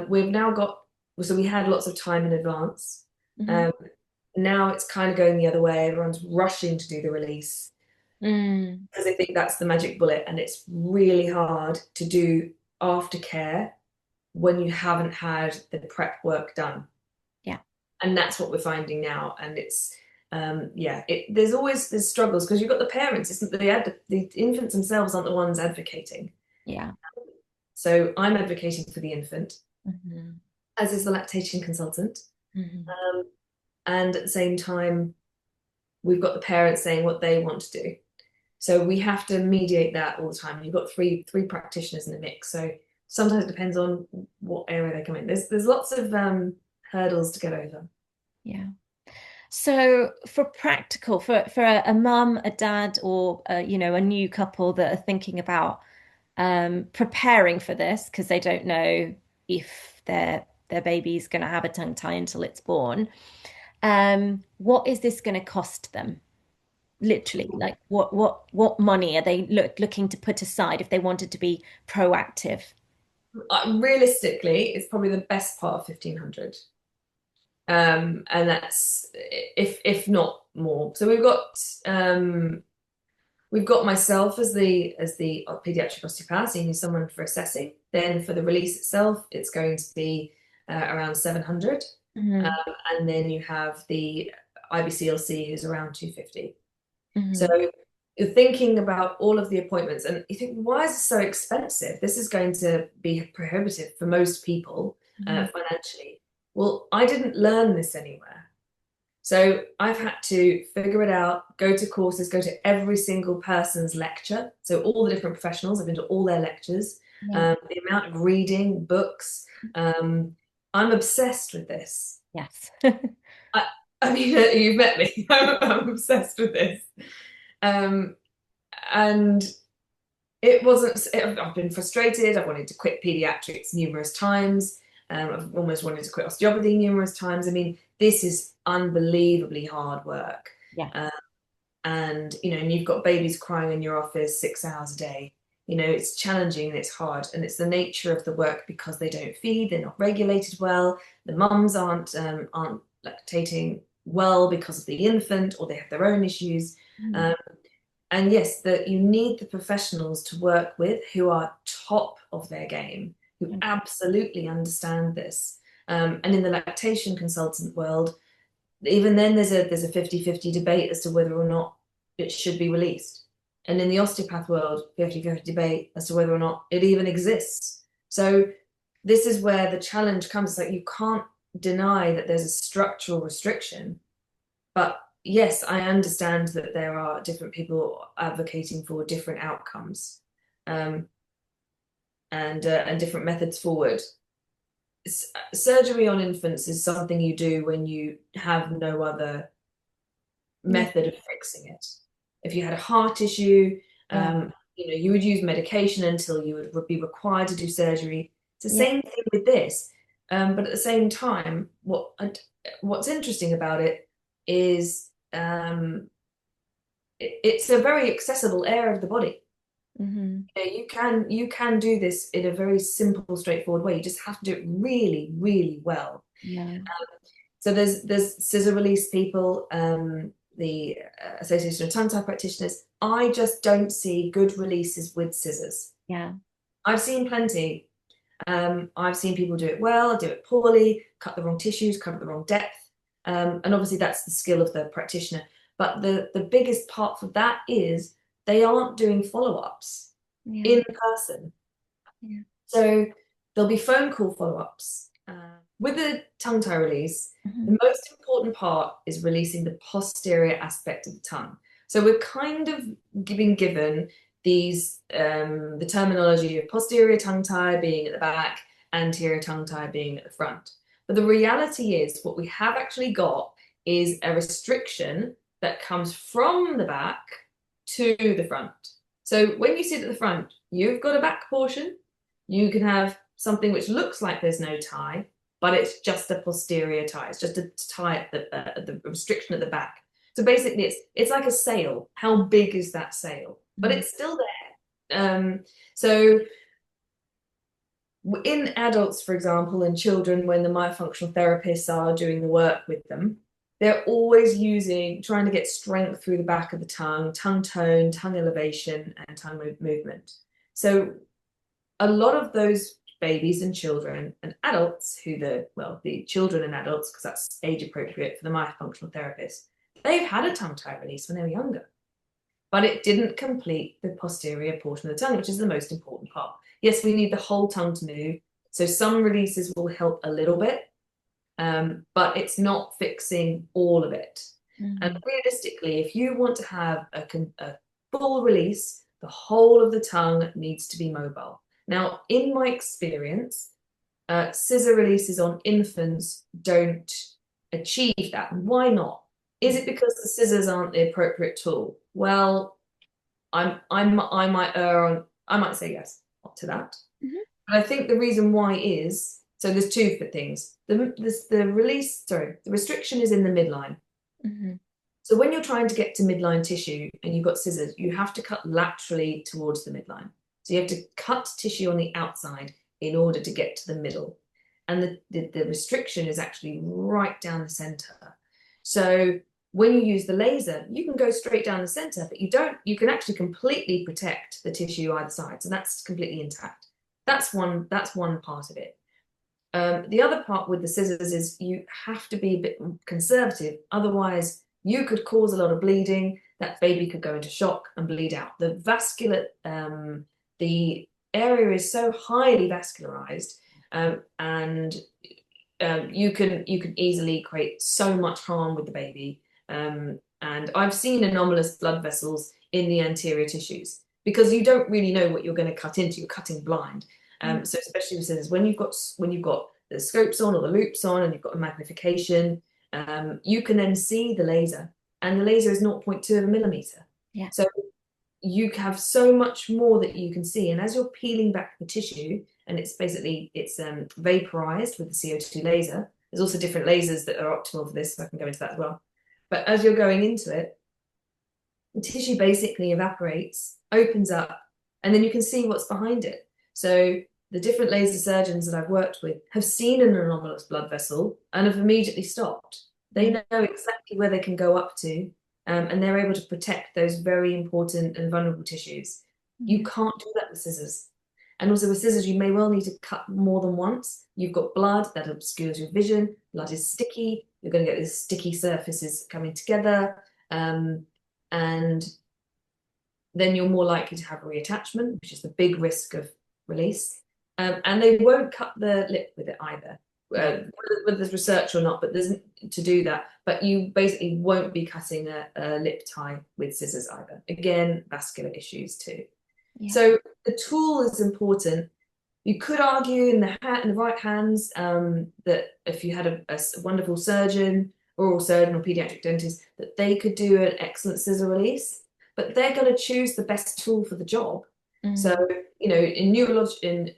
We've now so we had lots of time in advance. Now it's kind of going the other way. Everyone's rushing to do the release because they think that's the magic bullet, and it's really hard to do aftercare when you haven't had the prep work done. And that's what we're finding now. And it's there's struggles because you've got the parents. It's the infants themselves aren't the ones advocating. So I'm advocating for the infant, as is the lactation consultant. And at the same time, we've got the parents saying what they want to do. So we have to mediate that all the time. You've got three practitioners in the mix. So sometimes it depends on what area they come in. There's lots of hurdles to get over. So for practical, for a mum, a dad, or a new couple that are thinking about preparing for this because they don't know if their baby's going to have a tongue tie until it's born. What is this going to cost them? Literally, like what money are they looking to put aside if they wanted to be proactive? Realistically, it's probably the best part of 1500. And that's if not more. So we've got myself as the pediatric osteopath, seeing someone for assessing. Then for the release itself, it's going to be around 700. Hmm. And then you have the IBCLC who's around 250. So Hmm. you're thinking about all of the appointments and you think, why is this so expensive? This is going to be prohibitive for most people Hmm. financially. Well, I didn't learn this anywhere. So I've had to figure it out, go to courses, go to every single person's lecture. So all the different professionals, I've been to all their lectures, Yeah. the amount of reading, books. Um, I'm obsessed with this. Yes. I, I mean, you've met me. I'm obsessed with this. Um, and it wasn't, I've been frustrated. I've wanted to quit pediatrics numerous times. I've almost wanted to quit osteopathy numerous times. I mean, this is unbelievably hard work. Yeah. Um, and, and you've got babies crying in your office 6 hours a day. It's challenging and it's hard. And it's the nature of the work because they don't feed, they're not regulated well. The mums aren't lactating well because of the infant or they have their own issues. Mm. Um, and yes, that you need the professionals to work with who are top of their game, who Mm. absolutely understand this. And in the lactation consultant world, even then there's a 50-50 debate as to whether or not it should be released. And in the osteopath world, 50-50 debate as to whether or not it even exists. So this is where the challenge comes. It's like you can't deny that there's a structural restriction, but yes, I understand that there are different people advocating for different outcomes, um, and different methods forward. Surgery on infants is something you do when you have no other Yeah. method of fixing it. If you had a heart issue, Yeah. you would use medication until you would be required to do surgery. It's the Yeah. same thing with this. But at the same time, what's interesting about it is it's a very accessible area of the body. Hmm. You can do this in a very simple, straightforward way. You just have to do it really, really well. Yeah. So there's scissor release people, the Association of Tongue Tie Practitioners. I just don't see good releases with scissors. Yeah. I've seen plenty. I've seen people do it well, do it poorly, cut the wrong tissues, cut the wrong depth. And obviously that's the skill of the practitioner. But the biggest part for that is they aren't doing follow-ups Yeah. in person. Yeah. So there'll be phone call follow-ups. With the tongue tie release, Hmm. the most important part is releasing the posterior aspect of the tongue. So we're kind of given the terminology of posterior tongue tie being at the back, anterior tongue tie being at the front. But the reality is what we have actually got is a restriction that comes from the back to the front. So when you sit at the front, you've got a back portion. You can have something which looks like there's no tie, but it's just a posterior tie. It's just a tie at the restriction at the back. So basically, it's like a sail. How big is that sail? But Hmm. it's still there. So in adults, for example, and children, when the myofunctional therapists are doing the work with them, they're always trying to get strength through the back of the tongue tone, tongue elevation, and tongue movement. So a lot of those babies and children and adults the children and adults, because that's age appropriate for the myofunctional therapist, they've had a tongue tie release when they were younger, but it didn't complete the posterior portion of the tongue, which is the most important part. Yes, we need the whole tongue to move. So some releases will help a little bit, but it's not fixing all of it. And Hmm. realistically, if you want to have a full release, the whole of the tongue needs to be mobile. Now, in my experience, scissor releases on infants don't achieve that. Why not? Is it because the scissors aren't the appropriate tool? Well, I might say yes to that. And I think the reason why is, so there's two things. The restriction is in the midline. Hmm. So when you're trying to get to midline tissue and you've got scissors, you have to cut laterally towards the midline. So you have to cut tissue on the outside in order to get to the middle. And the restriction is actually right down the center. So when you use the laser, you can go straight down the center, but you can actually completely protect the tissue either side. So that's completely intact. That's one part of it. The other part with the scissors is you have to be a bit conservative. Otherwise, you could cause a lot of bleeding. That baby could go into shock and bleed out. The area is so highly vascularized, and you can easily create so much harm with the baby. And I've seen anomalous blood vessels in the anterior tissues because you don't really know what you're going to cut into. You're cutting blind. So especially with scissors, when you've got the scopes on or the loops on, and you've got a magnification, you can then see the laser, and the laser is 0.2 of a millimeter. Yeah. So you have so much more that you can see, and as you're peeling back the tissue, and it's vaporized with the CO2 laser. There's also different lasers that are optimal for this, so I can go into that as well. But as you're going into it, the tissue basically evaporates, opens up, and then you can see what's behind it. So the different laser surgeons that I've worked with have seen an anomalous blood vessel and have immediately stopped. They know exactly where they can go up to, and they're able to protect those very important and vulnerable tissues. You can't do that with scissors. And also with scissors, you may well need to cut more than once. You've got blood that obscures your vision. Blood is sticky. You're going to get these sticky surfaces coming together. And then you're more likely to have a reattachment, which is the big risk of release. And they won't cut the lip with it either, whether there's research or not, but there's to do that. But you basically won't be cutting a lip tie with scissors either. Again, vascular issues too. Yeah. So the tool is important. You could argue in the right hands that if you had a wonderful surgeon, oral surgeon or pediatric dentist, that they could do an excellent scissor release, but they're going to choose the best tool for the job. So, in neurosurgery,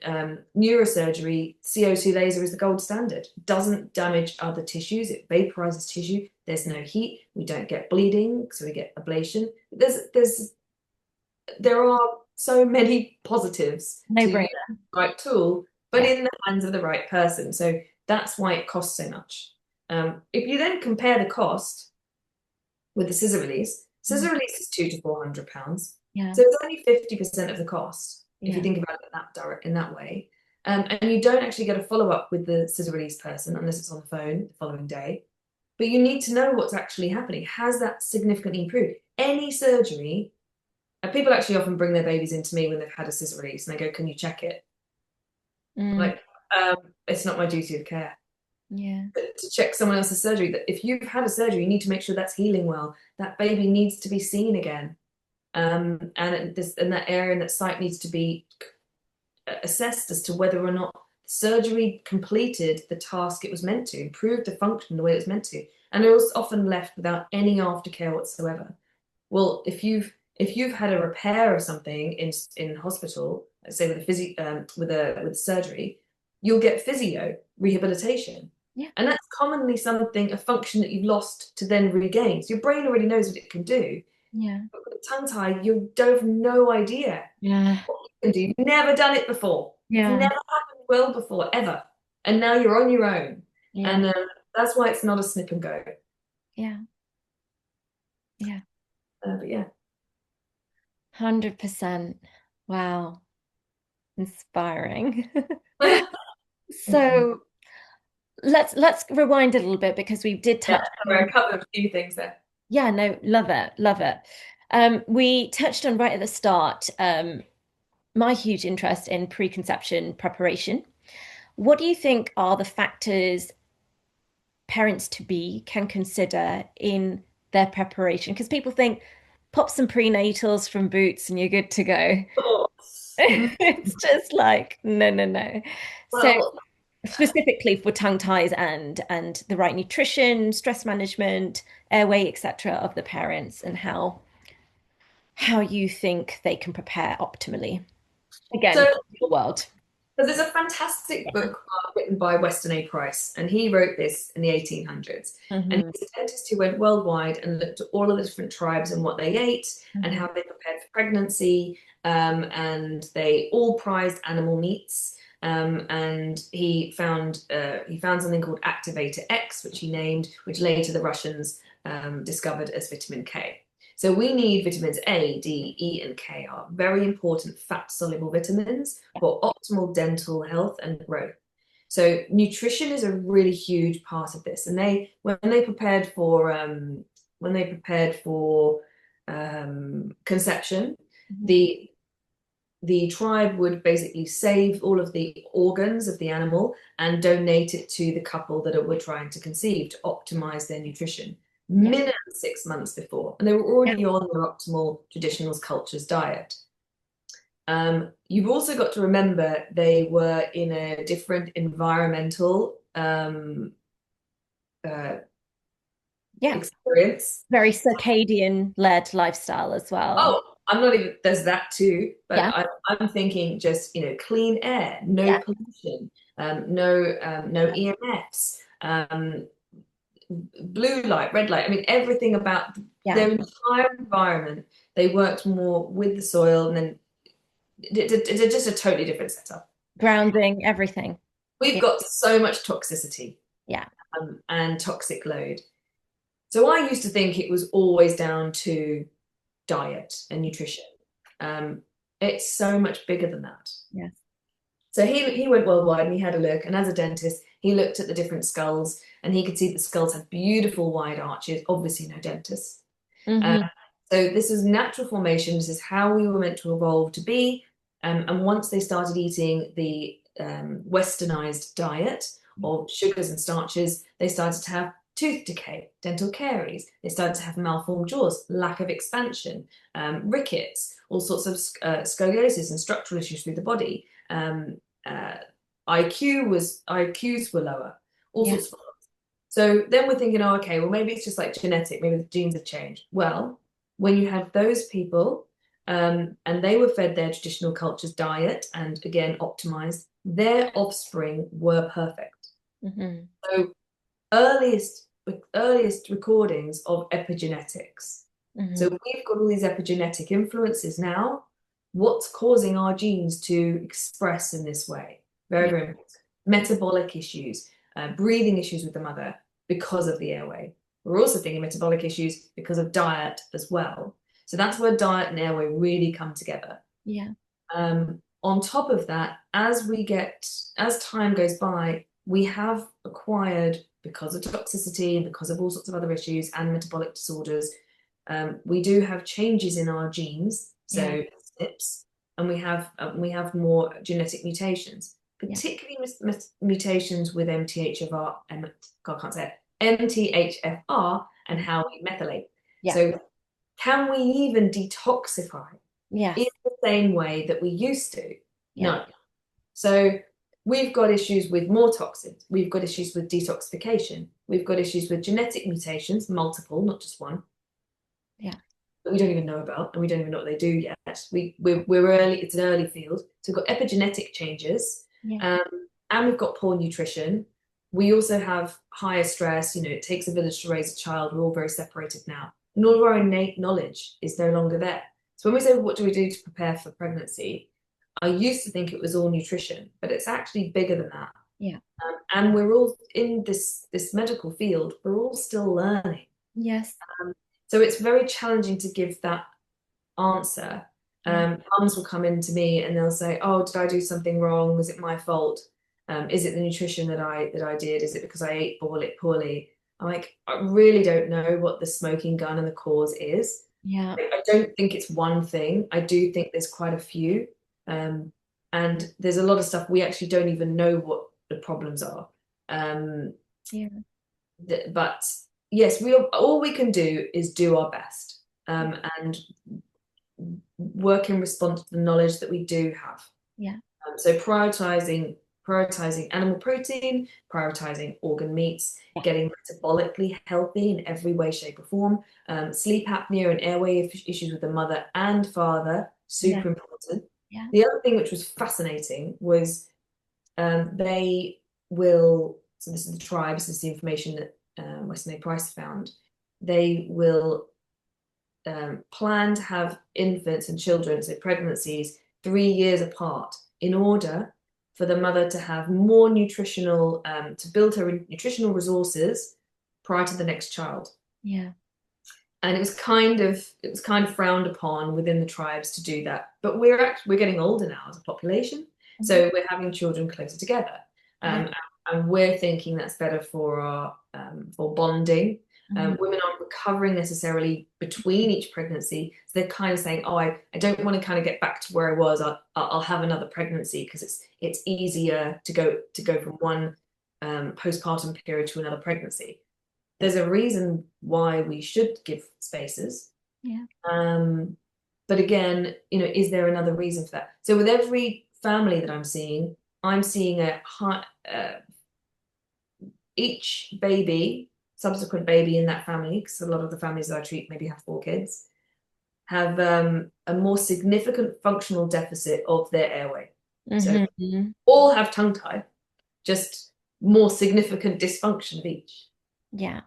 CO2 laser is the gold standard. It doesn't damage other tissues. It vaporizes tissue. There's no heat. We don't get bleeding, so we get ablation. There are so many positives No to use brainer. the right tool, but Yeah. in the hands of the right person. So that's why it costs so much. If you then compare the cost with the scissor release is £200 to £400. Yeah. So it's only 50% of the cost if you Yeah. think about it in that way. And you don't actually get a follow-up with the scissor release person unless it's on the phone the following day. But you need to know what's actually happening. Has that significantly improved? Any surgery, people actually often bring their babies into me when they've had a scissor release and they go, "Can you check it?" Mm. Like, it's not my duty of care Yeah. to check someone else's surgery. That if you've had a surgery, you need to make sure that's healing well. That baby needs to be seen again. And that area and that site needs to be assessed as to whether or not surgery completed the task it was meant to, improved the function the way it was meant to. And it was often left without any aftercare whatsoever. Well, if you've had a repair of something in hospital, let's say with surgery, you'll get physio rehabilitation. Yeah. And that's commonly a function that you've lost to then regain. So your brain already knows what it can do. Yeah. But with tongue tie, you don't have no idea Yeah. what you can do. You've never done it before. It's Yeah. never happened well before, ever. And now you're on your own. Yeah. And that's why it's not a snip and go. Yeah. Yeah. But yeah. 100%. Wow. Inspiring. Thank you. So let's rewind a little bit because we did Yeah, touch sorry, on, I covered a few things there. yeah, no, love it, love it. We touched on right at the start, my huge interest in preconception preparation. What do you think are the factors parents to be can consider in their preparation? Because people think pop some prenatals from Boots and you're good to go. Oh. It's just like, no, no, no. So Well, specifically for tongue ties and the right nutrition, stress management, airway, etc. of the parents and how you think they can prepare optimally. Again, so your world. So there's a fantastic Yeah. book written by Weston A. Price, and he wrote this in the 1800s. And Hmm. he's a dentist who went worldwide and looked at all of the different tribes and what they ate and Hmm. how they prepared for pregnancy. And they all prized animal meats. And he found something called activator X, which he named, which later the Russians discovered as vitamin K. So we need vitamins A, D, E, and K are very important fat-soluble vitamins for optimal dental health and growth. So nutrition is a really huge part of this. And they when they prepared for conception, Hmm. the tribe would basically save all of the organs of the animal and donate it to the couple that were trying to conceive to optimize their nutrition Yeah. minimum 6 months before. And they were Yeah. already on their optimal traditional cultures diet. You've also got to remember they were in a different environmental uh, Yeah. experience. Very circadian led lifestyle as well. Oh, I'm not even, there's that too, but Yeah. I'm thinking just, clean air, no Yeah. pollution, no EMFs, blue light, red light. I mean, everything about Yeah. their entire environment. They worked more with the soil, and then it's just a totally different setup. Grounding, everything. We've Yeah. got so much toxicity Yeah. and toxic load. So I used to think it was always down to diet and nutrition. Um, it's so much bigger than that. Yes. So he went worldwide and he had a look. And as a dentist, he looked at the different skulls and he could see the skulls had beautiful wide arches. Obviously, no dentists. Uh, Hmm. so this is natural formation. This is how we were meant to evolve to be. And once they started eating the westernized diet of sugars and starches, they started to have tooth decay, dental caries. They started to have malformed jaws, lack of expansion, rickets, all sorts of scoliosis and structural issues through the body. Uh, IQs were lower, all Yeah. sorts of. So then we're thinking, oh, okay, well, maybe it's just like genetic, maybe the genes have changed. Well, when you have those people, and they were fed their traditional culture's diet and again optimized, their offspring were perfect. Hmm. So earliest earliest recordings of epigenetics. So Hmm. we've got all these epigenetic influences now. What's causing our genes to express in this way? Very, Yeah. very important. Metabolic issues, breathing issues with the mother because of the airway. We're also thinking metabolic issues because of diet as well. So that's where diet and airway really come together. Yeah. On top of that, as time goes by, we have acquired, because of toxicity and because of all sorts of other issues and metabolic disorders, we do have changes in our genes, so Yeah. SNPs, and we have more genetic mutations, Yeah. particularly mutations with MTHFR, God, I can't say it, MTHFR, and how we methylate. Yeah. So, can we even detoxify in Yes. the same way that we used to? Yeah. No. So we've got issues with more toxins. We've got issues with detoxification. We've got issues with genetic mutations, multiple, not just one, Yeah. that we don't even know about, and we don't even know what they do yet. We're early. It's an early field. So we've got epigenetic changes, Yeah. um, and we've got poor nutrition. We also have higher stress. It takes a village to raise a child. We're all very separated now, and all of our innate knowledge is no longer there. So when we say, what do we do to prepare for pregnancy? I used to think it was all nutrition, but it's actually bigger than that. Yeah. And we're all in this medical field. We're all still learning. Yes. So it's very challenging to give that answer. Yeah. Mums will come in to me and they'll say, "Oh, did I do something wrong? Was it my fault? Is it the nutrition that I did? Is it because I ate poorly?" I'm like, I really don't know what the smoking gun and the cause is. Yeah. I don't think it's one thing. I do think there's quite a few. Um, and there's a lot of stuff we actually don't even know what the problems are. Um, Yeah. but yes, all we can do is do our best, and work in response to the knowledge that we do have. Yeah. So prioritizing animal protein, prioritizing organ meats, Yeah. getting metabolically healthy in every way, shape, or form. Sleep apnea and airway issues with the mother and father, Yeah. super important. Yeah. The other thing which was fascinating was they will, so this is the tribe, this is the information that Weston A. Price found, they will plan to have infants and children, so pregnancies, 3 years apart in order for the mother to have more nutritional, to build her nutritional resources prior to the next child. Yeah. And it was kind of frowned upon within the tribes to do that. But we're getting older now as a population, Mhm. so we're having children closer together, Yeah. and we're thinking that's better for our for bonding. Mhm. Women aren't recovering necessarily between each pregnancy, so they're kind of saying, "Oh, I don't want to kind of get back to where I was. I'll have another pregnancy because it's easier to go from one postpartum period to another pregnancy." There's a reason why we should give spaces. Yeah. Um, but again, is there another reason for that? So with every family that I'm seeing each baby, subsequent baby in that family, because a lot of the families that I treat maybe have 4 kids, have a more significant functional deficit of their airway. So Hmm. all have tongue tie, just more significant dysfunction of each. Yeah.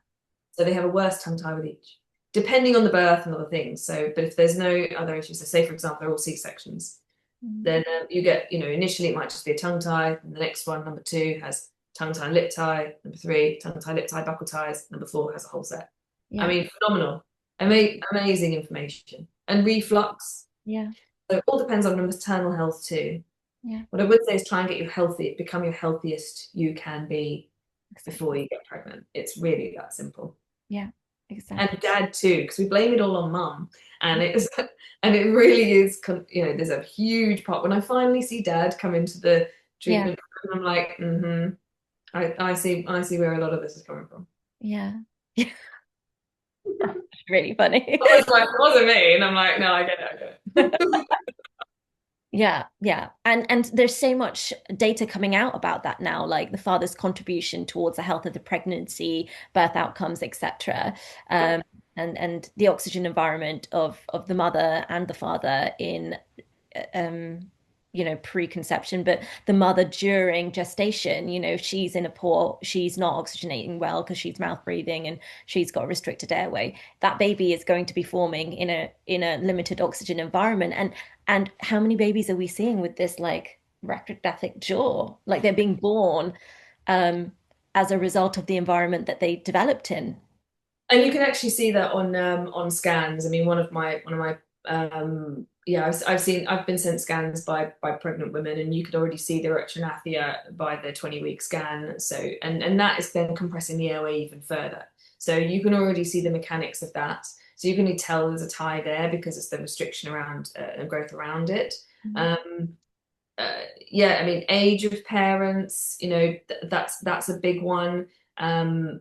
So they have a worse tongue tie with each, depending on the birth and other things. So, but if there's no other issues, so say for example, they're all C-sections, Mhm. then you get, initially it might just be a tongue tie, and the next one, number 2, has tongue tie and lip tie, number 3, tongue tie, lip tie, buccal ties, number 4 has a whole set. I Yeah. mean, phenomenal, amazing information. And reflux. Yeah. So it all depends on the maternal health too. Yeah. What I would say is try and get you healthy, become your healthiest you can be before Exactly. you get pregnant. It's really that simple. Yeah. Exactly. And dad too, because we blame it all on mum, and it's and it really is. There's a huge part. When I finally see dad come into the Yeah. treatment, I'm like, I see where a lot of this is coming from. Yeah. Really funny. I was like, it wasn't me, and I'm like, no, I get it, I get it. Yeah, yeah. And there's so much data coming out about that now, like the father's contribution towards the health of the pregnancy, birth outcomes, etc. Yeah. And the oxygen environment of the mother and the father in um preconception, but the mother during gestation, she's in a poor, she's not oxygenating well because she's mouth breathing and she's got a restricted airway. That baby is going to be forming in a limited oxygen environment. And how many babies are we seeing with this like rectographic jaw? Like they're being born um as a result of the environment that they developed in. And you can actually see that on scans. I mean, one of my yeah, I've been sent scans by pregnant women, and you could already see the retrognathia by the 20-week scan. So and that is then compressing the airway even further. So you can already see the mechanics of that. So you can really tell there's a tie there because it's the restriction around and growth around it. Mhm. Um, yeah, I mean, age of parents, that's a big one. Um,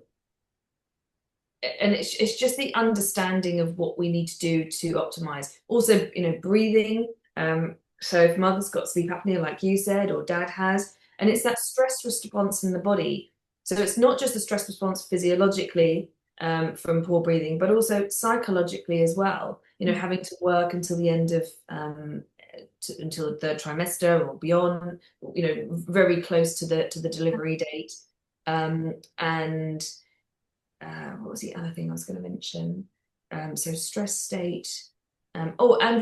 and it's just the understanding of what we need to do to optimize. Also, breathing. So if mother's got sleep apnea, like you said, or dad has, and it's that stress response in the body. So it's not just the stress response physiologically from poor breathing, but also psychologically as well. Having to work until the end of until the third trimester or beyond. Very close to the delivery date, and what was the other thing I was going to mention? So stress state. And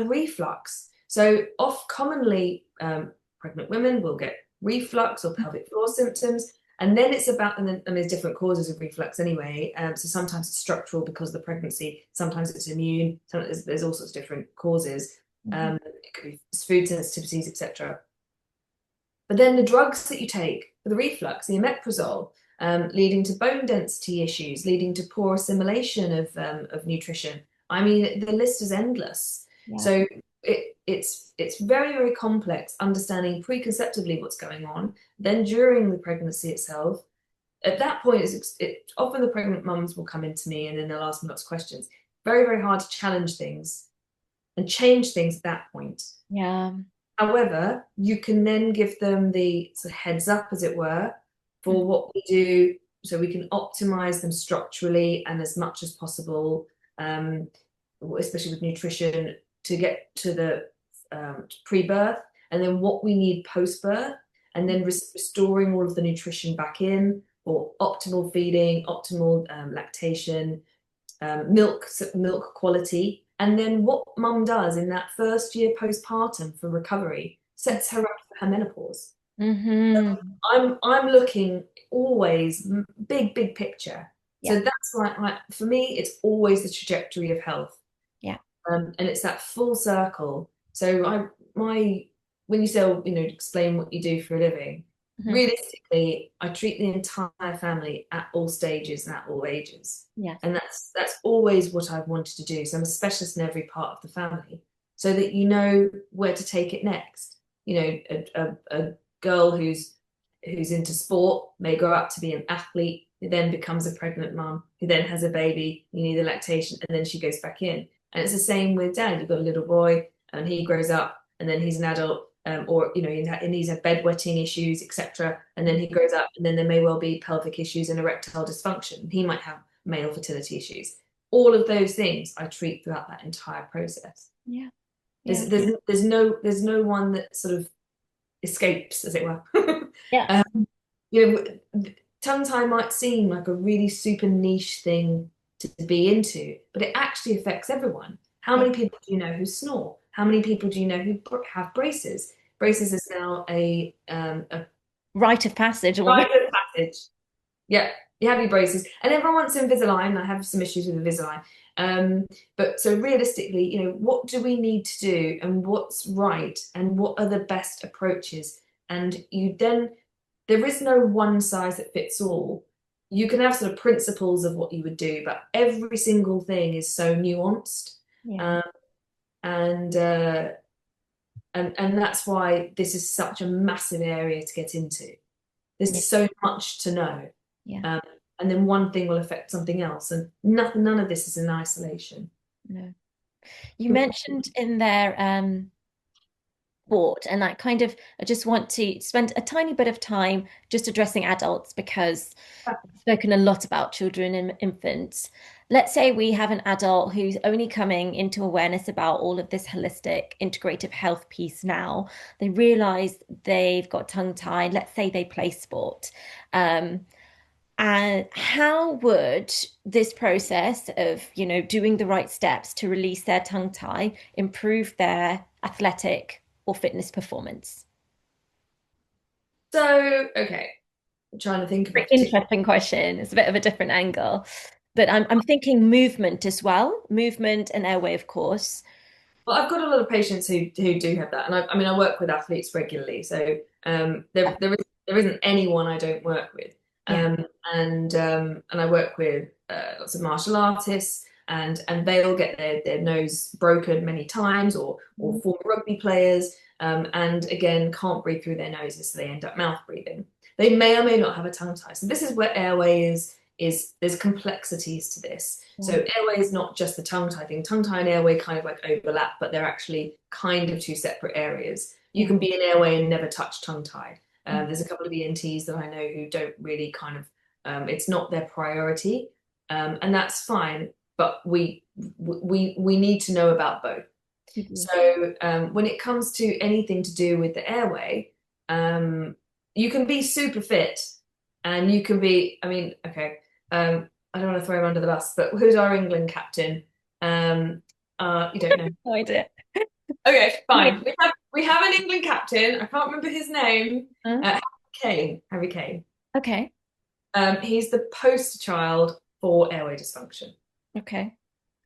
reflux. So off commonly pregnant women will get reflux or pelvic floor symptoms. And then it's about, and there's different causes of reflux anyway. So sometimes it's structural because of the pregnancy. Sometimes it's immune. Sometimes there's all sorts of different causes. Mhm. It could be food sensitivities, etc. But then the drugs that you take for the reflux, the omeprazole, leading to bone density issues, leading to poor assimilation of nutrition. I mean, the list is endless. Yeah. So it's very, very complex understanding preconceptively what's going on. Then during the pregnancy itself, at that point, often the pregnant mums will come into me and then they'll ask me lots of questions. Very, very hard to challenge things and change things at that point. Yeah. However, you can then give them the sort of heads up, as it were, for what we do, so we can optimize them structurally and as much as possible, um, especially with nutrition, to get to the pre-birth, and then what we need post-birth. and then restoring all of the nutrition back in for optimal feeding, optimal lactation, milk quality. And then what mum does in that first year postpartum for recovery sets her up for her menopause. Hmm. I'm looking always big picture. Yeah. So that's like for me, it's always the trajectory of health. Yeah. And it's that full circle. So when you say, explain what you do for a living, Hmm. realistically, I treat the entire family at all stages and at all ages. Yes. And that's always what I've wanted to do. So I'm a specialist in every part of the family so that you know where to take it next. A girl who's into sport may grow up to be an athlete, who then becomes a pregnant mum, who then has a baby, you need the lactation, and then she goes back in. And it's the same with dad. You've got a little boy, and he grows up, and then he's an adult, or and he's had bedwetting issues, etc. And then he grows up, and then there may well be pelvic issues and erectile dysfunction. He might have male fertility issues. All of those things I treat throughout that entire process. Yeah. Yeah. There's no one that sort of escapes, as it were. Yeah. um, you know, tongue tie might seem like a really super niche thing to be into, but it actually affects everyone. How Yeah. many people do you know who snore? How many people do you know who have braces? Braces is now a Rite of passage rite almost. of passage. Yeah, you have your braces, and everyone wants Invisalign. I have some issues with Invisalign. But so realistically, what do we need to do, and what's right, and what are the best approaches? And there is no one size that fits all. You can have sort of principles of what you would do, but every single thing is so nuanced. Yeah. Um, and uh, and that's why this is such a massive area to get into. Yeah. There's so much to know. Yeah. Um, and then one thing will affect something else. And none of this is in isolation. No. You mentioned in there sport, and I just want to spend a tiny bit of time just addressing adults because I've spoken a lot about children and infants. Let's say we have an adult who's only coming into awareness about all of this holistic integrative health piece now. They realize they've got tongue tied. Let's say they play sport. And how would this process of, doing the right steps to release their tongue tie improve their athletic or fitness performance? So, okay, I'm trying to think of a Very particular. interesting question. It's a bit of a different angle, but I'm thinking movement as well, movement and airway, of course. Well, I've got a lot of patients who do have that, and I mean, I work with athletes regularly, so there isn't anyone I don't work with, Yeah. and I work with lots of martial artists, and they'll get their nose broken many times, or Mhm. former rugby players, and again can't breathe through their noses, so they end up mouth breathing. They may or may not have a tongue tie. So this is where airway is there's complexities to this. So Yeah. airway is not just the tongue tie thing. Tongue tie and airway kind of like overlap, but they're actually kind of two separate areas. You Yeah. can be in airway and never touch tongue tie. Mhm. There's a couple of ENTs that I know who don't really it's not their priority, and that's fine. But we need to know about both. Mhm. So when it comes to anything to do with the airway, you can be super fit, and you can be. I mean, okay. I don't want to throw him under the bus, but who's our England captain? Um, you don't know. No idea. Okay, Yeah. fine. We have an England captain. I can't remember his name. Huh? Harry Kane. Harry Kane. Okay. He's the poster child for airway dysfunction. Okay.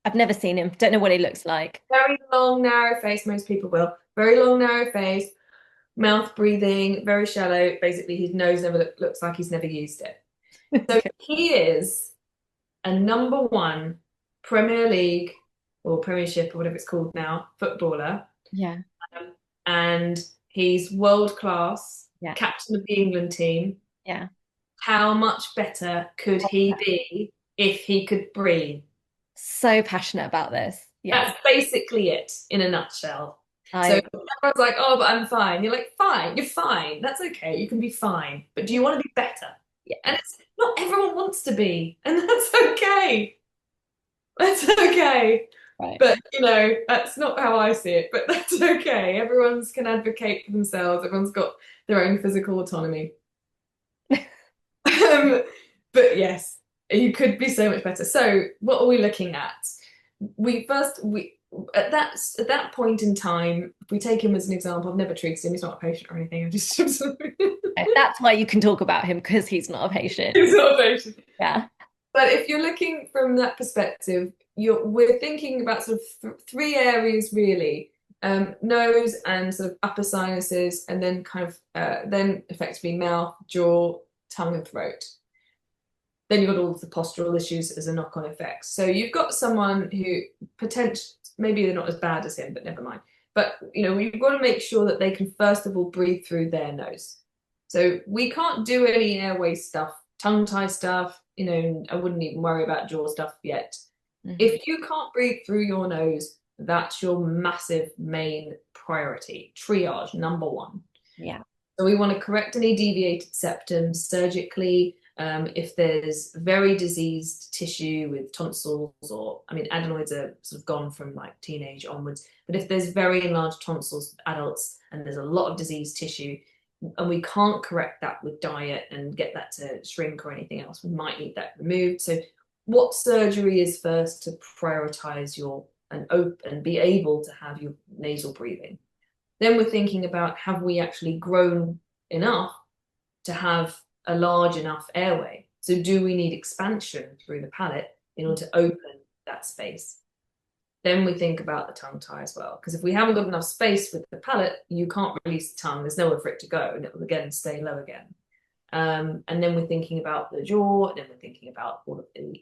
I've never seen him. Don't know what he looks like. Very long, narrow face. Most people will. Very long, narrow face. Mouth breathing, very shallow. Basically, his nose never looks like he's never used it. So Okay. he is a number one Premier League or Premiership or whatever it's called now footballer, Yeah. and he's world class, Yeah. captain of the England team. Yeah. How much better could he be if he could breathe? So passionate about this. Yes. That's basically it in a nutshell. So I everyone's like, "Oh, but I'm fine." You're like, "Fine, you're fine. That's okay. You can be fine. But do you want to be better?" Yeah. And it's not everyone wants to be, and that's okay. That's okay. Right. But that's not how I see it. But that's okay. Everyone's can advocate for themselves. Everyone's got their own physical autonomy. Um, but yes, you could be so much better. So what are we looking at? We at that point in time, if we take him as an example, I've never treated him, he's not a patient or anything. I just That's why you can talk about him, because he's not a patient. he's not a patient. Yeah. But if you're looking from that perspective, we're thinking about sort of three areas really. Nose and sort of upper sinuses, and then kind of then effectively mouth, jaw, tongue, and throat. Then you've got all of the postural issues as a knock-on effect. So you've got someone who potentially, maybe they're not as bad as him, but never mind. But you've got to make sure that they can first of all breathe through their nose. So we can't do any airway stuff, tongue tie stuff. I wouldn't even worry about jaw stuff yet. Mm-hmm. If you can't breathe through your nose, that's your massive main priority. Triage, number one. Yeah. So we want to correct any deviated septum surgically. If there's very diseased tissue with tonsils, or adenoids are sort of gone from like teenage onwards, but if there's very enlarged tonsils with adults and there's a lot of diseased tissue and we can't correct that with diet and get that to shrink or anything else, we might need that removed. So what surgery is first to prioritize and be able to have your nasal breathing? Then we're thinking about, have we actually grown enough to have a large enough airway? So do we need expansion through the palate in order to open that space? Then we think about the tongue tie as well, because if we haven't got enough space with the palate, you can't release the tongue. There's nowhere for it to go, and it will again stay low again. And then we're thinking about the jaw, and then we're thinking about all of the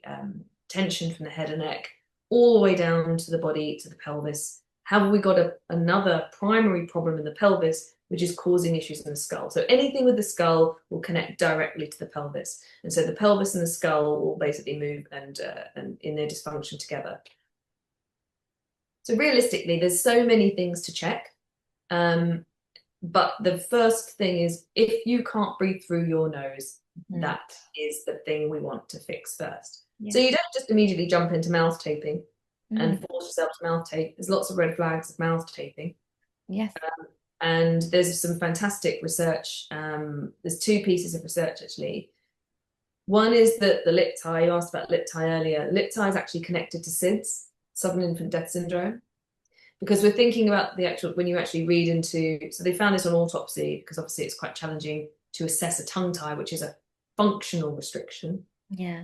tension from the head and neck, all the way down to the body, to the pelvis. Have we got another primary problem in the pelvis, which is causing issues in the skull? So anything with the skull will connect directly to the pelvis. And so the pelvis and the skull will basically move and in their dysfunction together. So realistically, there's so many things to check. But the first thing is, if you can't breathe through your nose, that is the thing we want to fix first. Yeah. So you don't just immediately jump into mouth taping and force yourself to mouth tape. There's lots of red flags of mouth taping. Yes. And there's some fantastic research. There's two pieces of research, actually. One is that the lip tie, you asked about lip tie earlier. Lip tie is actually connected to SIDS, sudden infant death syndrome. Because we're thinking about when you actually read into, so they found this on autopsy, because obviously it's quite challenging to assess a tongue tie, which is a functional restriction. Yeah.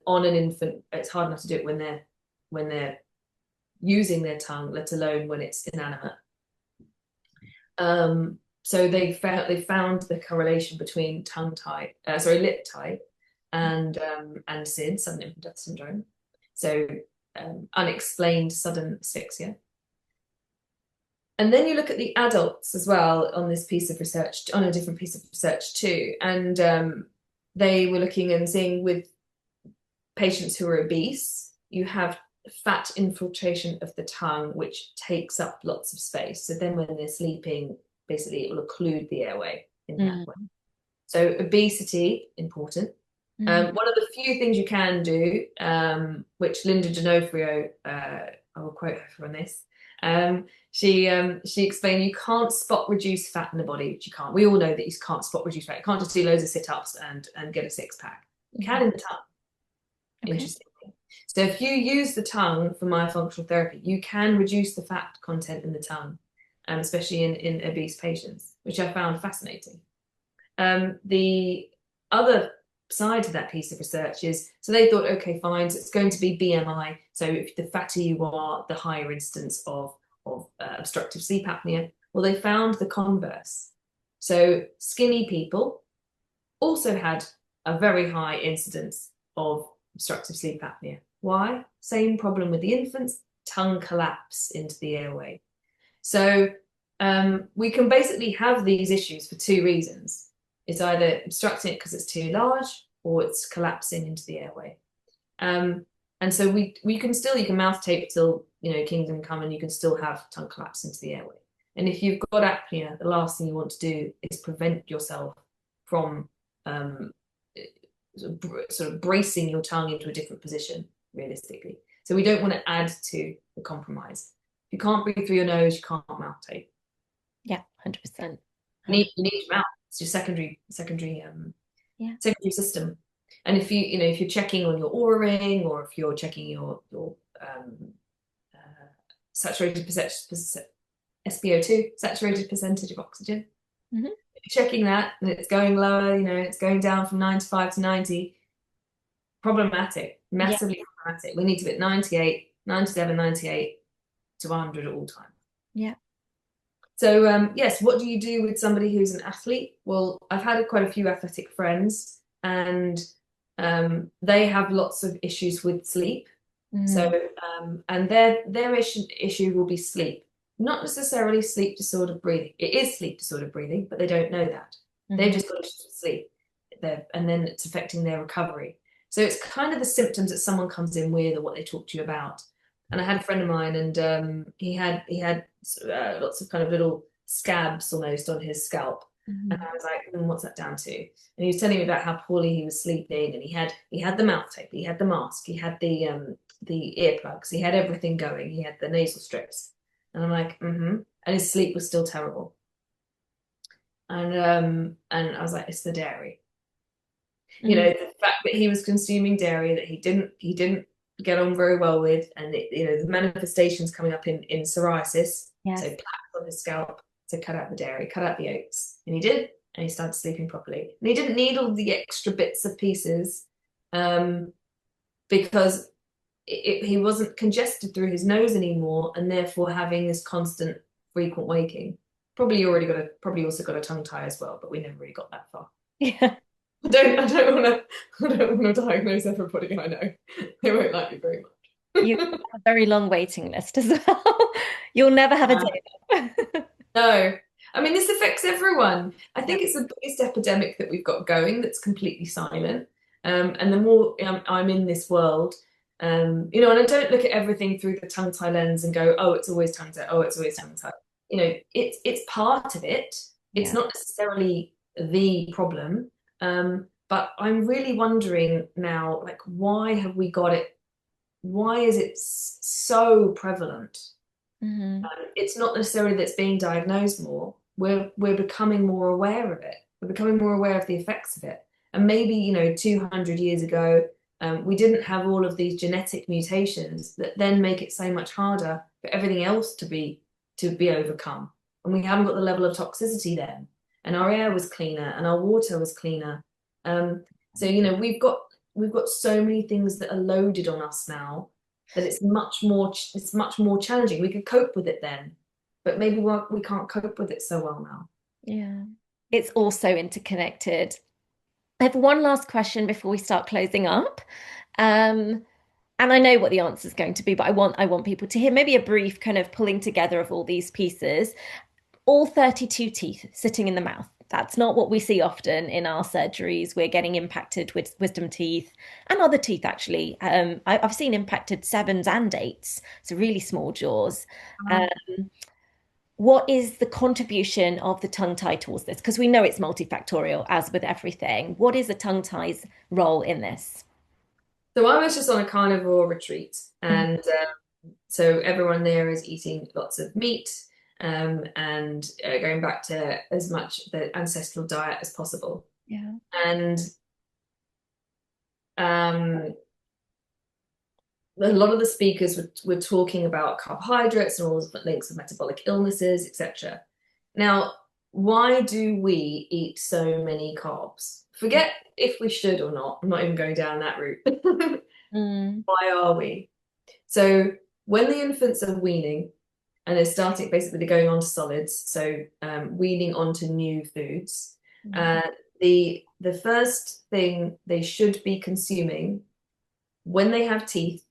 On an infant. It's hard enough to do it when they're using their tongue, let alone when it's inanimate. So they found the correlation between lip tie and SIDS, sudden infant death syndrome. So unexplained sudden asphyxia. And then you look at the adults as well on this piece of research, on a different piece of research too. And they were looking and seeing with patients who are obese, you have fat infiltration of the tongue, which takes up lots of space. So then when they're sleeping, basically it will occlude the airway in that way. So obesity, important. One of the few things you can do, which Linda D'Onofrio, I will quote her on this, she explained, you can't spot reduce fat in the body, which you can't. We all know that you can't spot reduce fat. You can't just do loads of sit-ups and get a six-pack. You can in the tongue. Okay. Interesting. So if you use the tongue for myofunctional therapy, you can reduce the fat content in the tongue, especially in obese patients, which I found fascinating. The other side to that piece of research is, so they thought, okay, fine, so it's going to be BMI. So if the fatter you are, the higher instance of obstructive sleep apnea. Well, they found the converse. So skinny people also had a very high incidence of obstructive sleep apnea. Why? Same problem with the infants, tongue collapse into the airway. So we can basically have these issues for two reasons. It's either obstructing it because it's too large, or it's collapsing into the airway. And so you can mouth tape till kingdom come, and you can still have tongue collapse into the airway. And if you've got apnea, the last thing you want to do is prevent yourself from sort of bracing your tongue into a different position, realistically. So we don't want to add to the compromise. If you can't breathe through your nose, you can't mouth tape. Yeah, 100%. You need your mouth. It's your Yeah. secondary system. And if if you're checking on your Oura ring, or if you're checking your uh, saturated percentage, SpO2, saturated percentage of oxygen, Hmm. if you're checking that and it's going lower, it's going down from 95 to 90, problematic, Yeah. massively problematic. We need to be at 98, 97, 98 to 100 at all times. Yeah. So, yes, what do you do with somebody who's an athlete? Well, I've had quite a few athletic friends, and they have lots of issues with sleep. So, Mm. and their issue will be sleep, not necessarily sleep disordered breathing. It is sleep disordered breathing, but they don't know that. They've Hmm. just got issues with sleep, and then it's affecting their recovery. So it's kind of the symptoms that someone comes in with, or what they talk to you about. And I had a friend of mine, and he had lots of kind of little scabs almost on his scalp. And Hmm. I was like, what's that down to? And he was telling me about how poorly he was sleeping, and he had the mouth tape, he had the mask, he had the earplugs, he had everything going, he had the nasal strips. And I'm like, mm-hmm. And his sleep was still terrible. And I was like, it's the dairy. Hmm. The fact that he was consuming dairy that he didn't get on very well with, and the manifestations coming up in psoriasis, so Yes. plaques on his scalp, to cut out the dairy, cut out the oats, and he did, and he started sleeping properly, and he didn't need all the extra bits of pieces, um, because he wasn't congested through his nose anymore, and therefore having this constant, frequent waking. Probably also got a tongue tie as well, but we never really got that far. Yeah. I don't want to diagnose everybody I know. They won't like me very You much. have a very long waiting list as well. You'll never have a Uh, day off. no, I mean, this affects everyone. I Yeah. think it's the biggest epidemic that we've got going that's completely silent. And the more I'm in this world, and I don't look at everything through the tongue tie lens and go, oh, it's always tongue tie. Oh, it's always tongue tie. It's part of it. It's Yeah. not necessarily the problem. But I'm really wondering now, like, why have we got it? Why is it so prevalent? Hmm. It's not necessarily that it's being diagnosed more. We're becoming more aware of it. We're becoming more aware of the effects of it. And maybe, 200 years ago, we didn't have all of these genetic mutations that then make it so much harder for everything else to be overcome. And we haven't got the level of toxicity then. And our air was cleaner, and our water was cleaner. So, we've got so many things that are loaded on us now, that it's much more challenging. We could cope with it then, but maybe we can't cope with it so well now. Yeah. It's also interconnected. I have one last question before we start closing up. Um, and I know what the answer is going to be, but I want people to hear maybe a brief kind of pulling together of all these pieces. All 32 teeth sitting in the mouth. That's not what we see often in our surgeries. We're getting impacted with wisdom teeth and other teeth, actually. I've seen impacted sevens and eights, so really small jaws. Um, what is the contribution of the tongue tie towards this? Because we know it's multifactorial, as with everything. What is the tongue tie's role in this? So I was just on a carnivore retreat, Mhm. and so everyone there is eating lots of meat, and going back to as much the ancestral diet as possible. Yeah. And um, a lot of the speakers were talking about carbohydrates and all the different links of metabolic illnesses, etc. Now, why do we eat so many carbs? Forget if we should or not. I'm not even going down that route. Mm. Why are we? So when the infants are weaning, and they're starting basically, they're going on to solids, so weaning onto new foods, Mm. uh, the first thing they should be consuming when they have teeth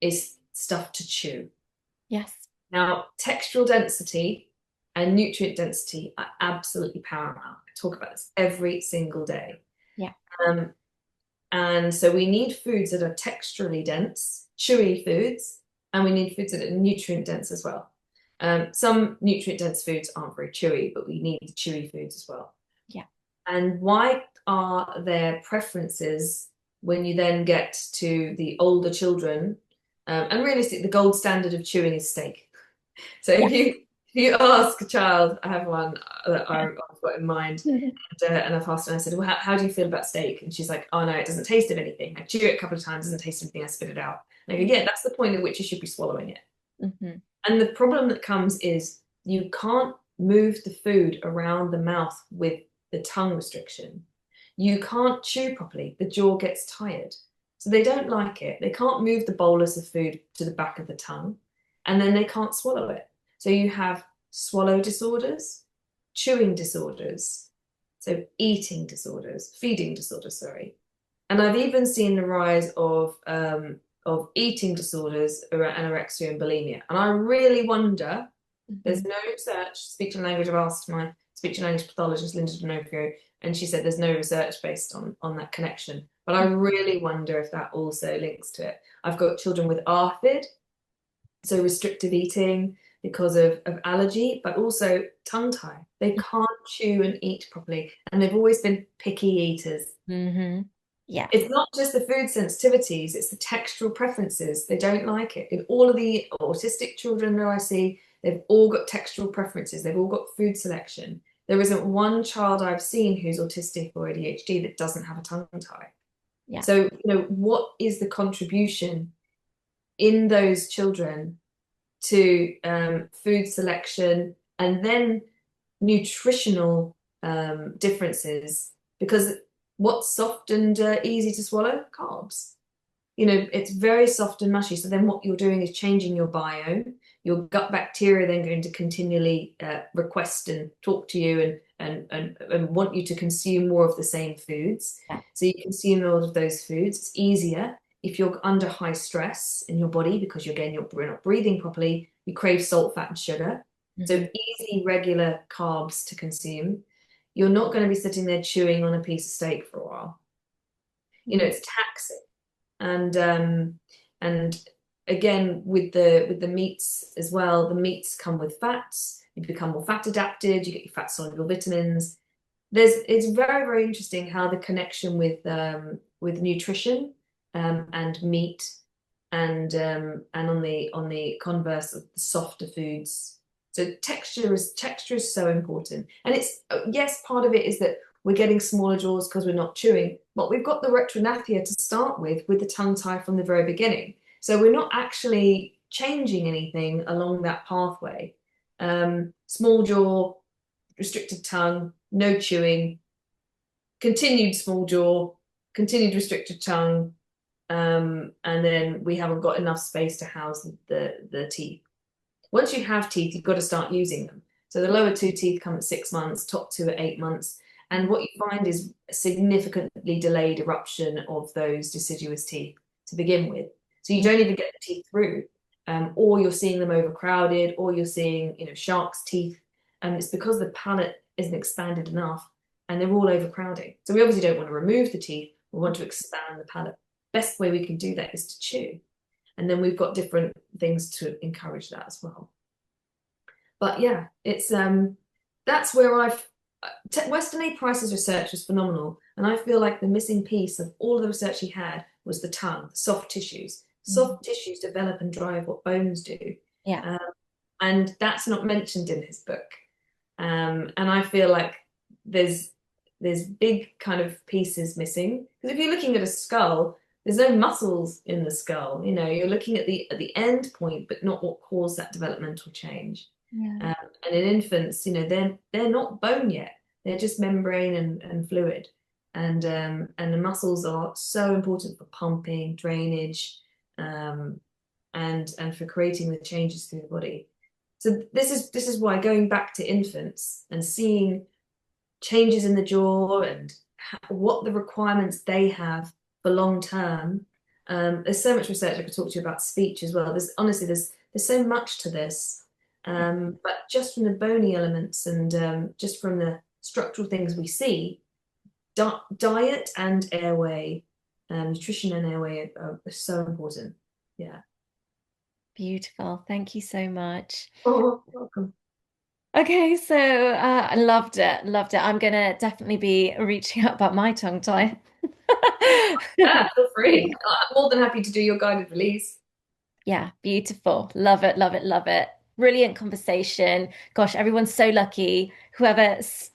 is stuff to chew. Yes. Now, textural density and nutrient density are absolutely paramount. I talk about this every single day. Yeah. Um, and so we need foods that are texturally dense, chewy foods, and we need foods that are nutrient dense as well. Some nutrient dense foods aren't very chewy, but we need chewy foods as well. Yeah. And why are there preferences when you then get to the older children? And realistically, the gold standard of chewing is steak. So Yeah. if You ask a child, I have one that I've got in mind, and I've asked her, and I said, well, how do you feel about steak? And she's like, oh no, it doesn't taste of anything. I chew it a couple of times, doesn't taste of anything, I spit it out. And I go, yeah, that's the point at which you should be swallowing it. Hmm. And the problem that comes is you can't move the food around the mouth with the tongue restriction. You can't chew properly, the jaw gets tired. So they don't like it. They can't move the bolus of food to the back of the tongue, and then they can't swallow it. So you have swallow disorders, chewing disorders, so eating disorders, feeding disorders, sorry. And I've even seen the rise of eating disorders around anorexia and bulimia. And I really wonder, there's Hmm. no research, speech and language, I've asked my speech and language pathologist, Linda D'Onofrio, and she said there's no research based on that connection. But I really wonder if that also links to it. I've got children with ARFID, so restrictive eating because of allergy, but also tongue tie. They can't chew and eat properly, and they've always been picky eaters. Hmm. Yeah. It's not just the food sensitivities, it's the textural preferences. They don't like it. In all of the autistic children that I see, they've all got textural preferences, they've all got food selection. There isn't one child I've seen who's autistic or ADHD that doesn't have a tongue tie. Yeah. So, what is the contribution in those children to food selection and then nutritional differences? Because what's soft and easy to swallow? Carbs. It's very soft and mushy. So then what you're doing is changing your biome. Your gut bacteria are then going to continually request and talk to you and want you to consume more of the same foods. Yeah. So you consume all of those foods. It's easier if you're under high stress in your body because you're not breathing properly. You crave salt, fat, and sugar. So Hmm. easy, regular carbs to consume. You're not going to be sitting there chewing on a piece of steak for a while. It's taxing and again with the meats as well, the meats come with fats. You become more fat adapted, you get your fat soluble vitamins. It's very, very interesting how the connection with nutrition and meat and on the converse of the softer foods. So texture is so important. And it's yes, part of it is that we're getting smaller jaws because we're not chewing, but we've got the retrognathia to start with the tongue tie from the very beginning. So we're not actually changing anything along that pathway. Small jaw, restricted tongue, no chewing, continued small jaw, continued restricted tongue, and then we haven't got enough space to house the teeth. Once you have teeth, you've got to start using them. So the lower two teeth come at 6 months, top two at 8 months. And what you find is a significantly delayed eruption of those deciduous teeth to begin with. So you don't even get the teeth through, or you're seeing them overcrowded, or you're seeing, shark's teeth. And it's because the palate isn't expanded enough and they're all overcrowding. So we obviously don't want to remove the teeth, we want to expand the palate. Best way we can do that is to chew. And then we've got different things to encourage that as well. But yeah, it's that's where Weston A. Price's research was phenomenal, and I feel like the missing piece of all of the research he had was the tongue, the soft tissues. Hmm. Soft tissues develop and drive what bones do, Yeah. um, and that's not mentioned in his book. And I feel like there's there's big kind of pieces missing because if you're looking at a skull, there's no muscles in the skull. You're looking at the end point, but not what caused that developmental change. Yeah. Um, and in infants, they're not bone yet; they're just membrane and fluid. And the muscles are so important for pumping, drainage, um, and for creating the changes through the body. So this is why going back to infants and seeing changes in the jaw and what the requirements they have for long term. There's so much research I could talk to you about speech as well. There's honestly there's so much to this, but just from the bony elements and just from the structural things we see, diet and airway, nutrition and airway are so important. Yeah. Beautiful. Thank you so much. Oh, welcome. Okay, so I loved it. Loved it. I'm gonna definitely be reaching out about my tongue tie. Yeah, feel free. I'm more than happy to do your guided release. Yeah, beautiful. Love it, love it, love it. Brilliant conversation. Gosh, everyone's so lucky. Whoever is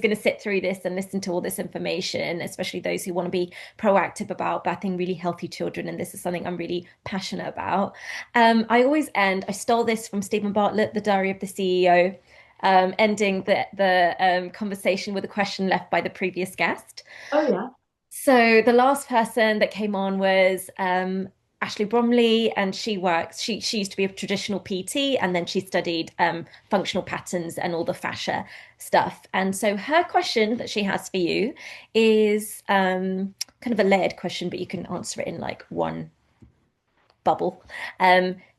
going to sit through this and listen to all this information, especially those who want to be proactive about birthing really healthy children. And this is something I'm really passionate about. I always end, I stole this from Stephen Bartlett, The Diary of the CEO, ending the conversation with a question left by the previous guest. Oh yeah. So the last person that came on was Ashley Bromley, and she used to be a traditional PT, and then she studied functional patterns and all the fascia stuff. And so her question that she has for you is kind of a layered question, but you can answer it in like one bubble.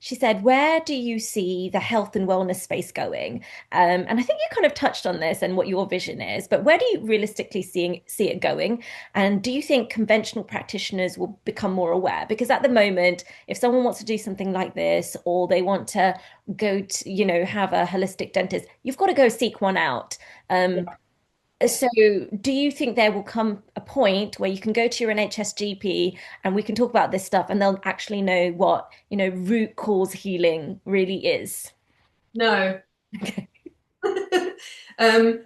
She said, "Where do you see the health and wellness space going?" And I think you kind of touched on this and what your vision is, but where do you realistically see it going? And do you think conventional practitioners will become more aware? Because at the moment, if someone wants to do something like this, or they want to go to, have a holistic dentist, you've got to go seek one out. Um, so, do you think there will come a point where you can go to your NHS GP and we can talk about this stuff and they'll actually know what, root cause healing really is? No. Okay. So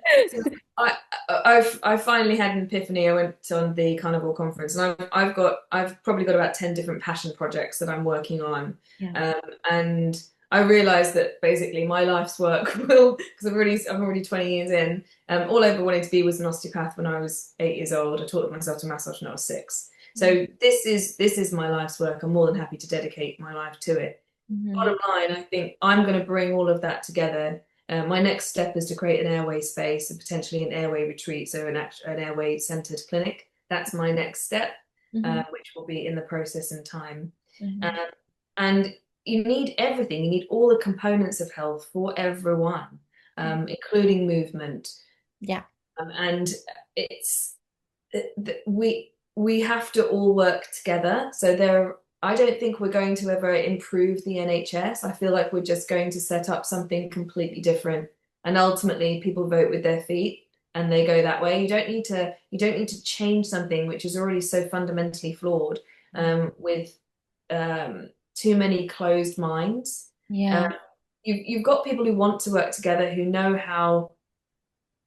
I finally had an epiphany. I went on the Carnival conference, and I've probably got about 10 different passion projects that I'm working on, Yeah. and I realized that basically my life's work will, because I'm already 20 years in. All I ever wanted to be was an osteopath when I was 8 years old. I taught myself to massage when I was 6. So this is my life's work. I'm more than happy to dedicate my life to it. Mhm. Bottom line, I think I'm going to bring all of that together. My next step is to create an airway space and potentially an airway retreat, so an airway centered clinic. That's my next step, Mhm. which will be in the process and time. Mhm. Um, and you need everything. You need all the components of health for everyone, including movement. Yeah. And it's we have to all work together. So I don't think we're going to ever improve the NHS. I feel like we're just going to set up something completely different. And ultimately people vote with their feet and they go that way. You don't need to change something which is already so fundamentally flawed, with too many closed minds. Um, Yeah. you've got people who want to work together, who know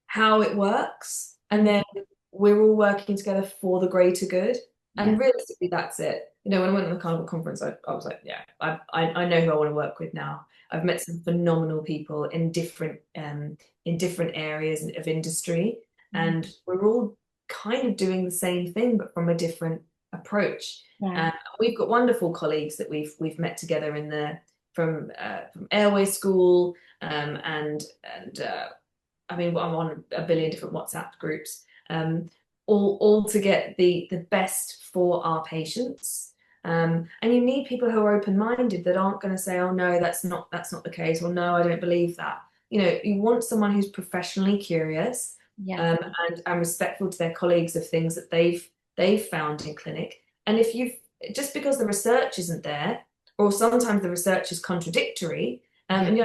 how it works, and Mhm. then we're all working together for the greater good. Yeah. And realistically, that's it. When I went to the Carnival conference, I was like, yeah, I know who I want to work with now. I've met some phenomenal people in different areas of industry, Mhm. and we're all kind of doing the same thing, but from a different approach. Yeah. Um, we've got wonderful colleagues that we've met together from Airway School, and I mean, I'm on a billion different WhatsApp groups, all to get the best for our patients. And you need people who are open-minded, that aren't going to say, "Oh no, that's not the case," or "No, I don't believe that." You want someone who's professionally curious, Yeah. and respectful to their colleagues of things that they've found in clinic. And if you've just because the research isn't there, or sometimes the research is contradictory, Yeah. and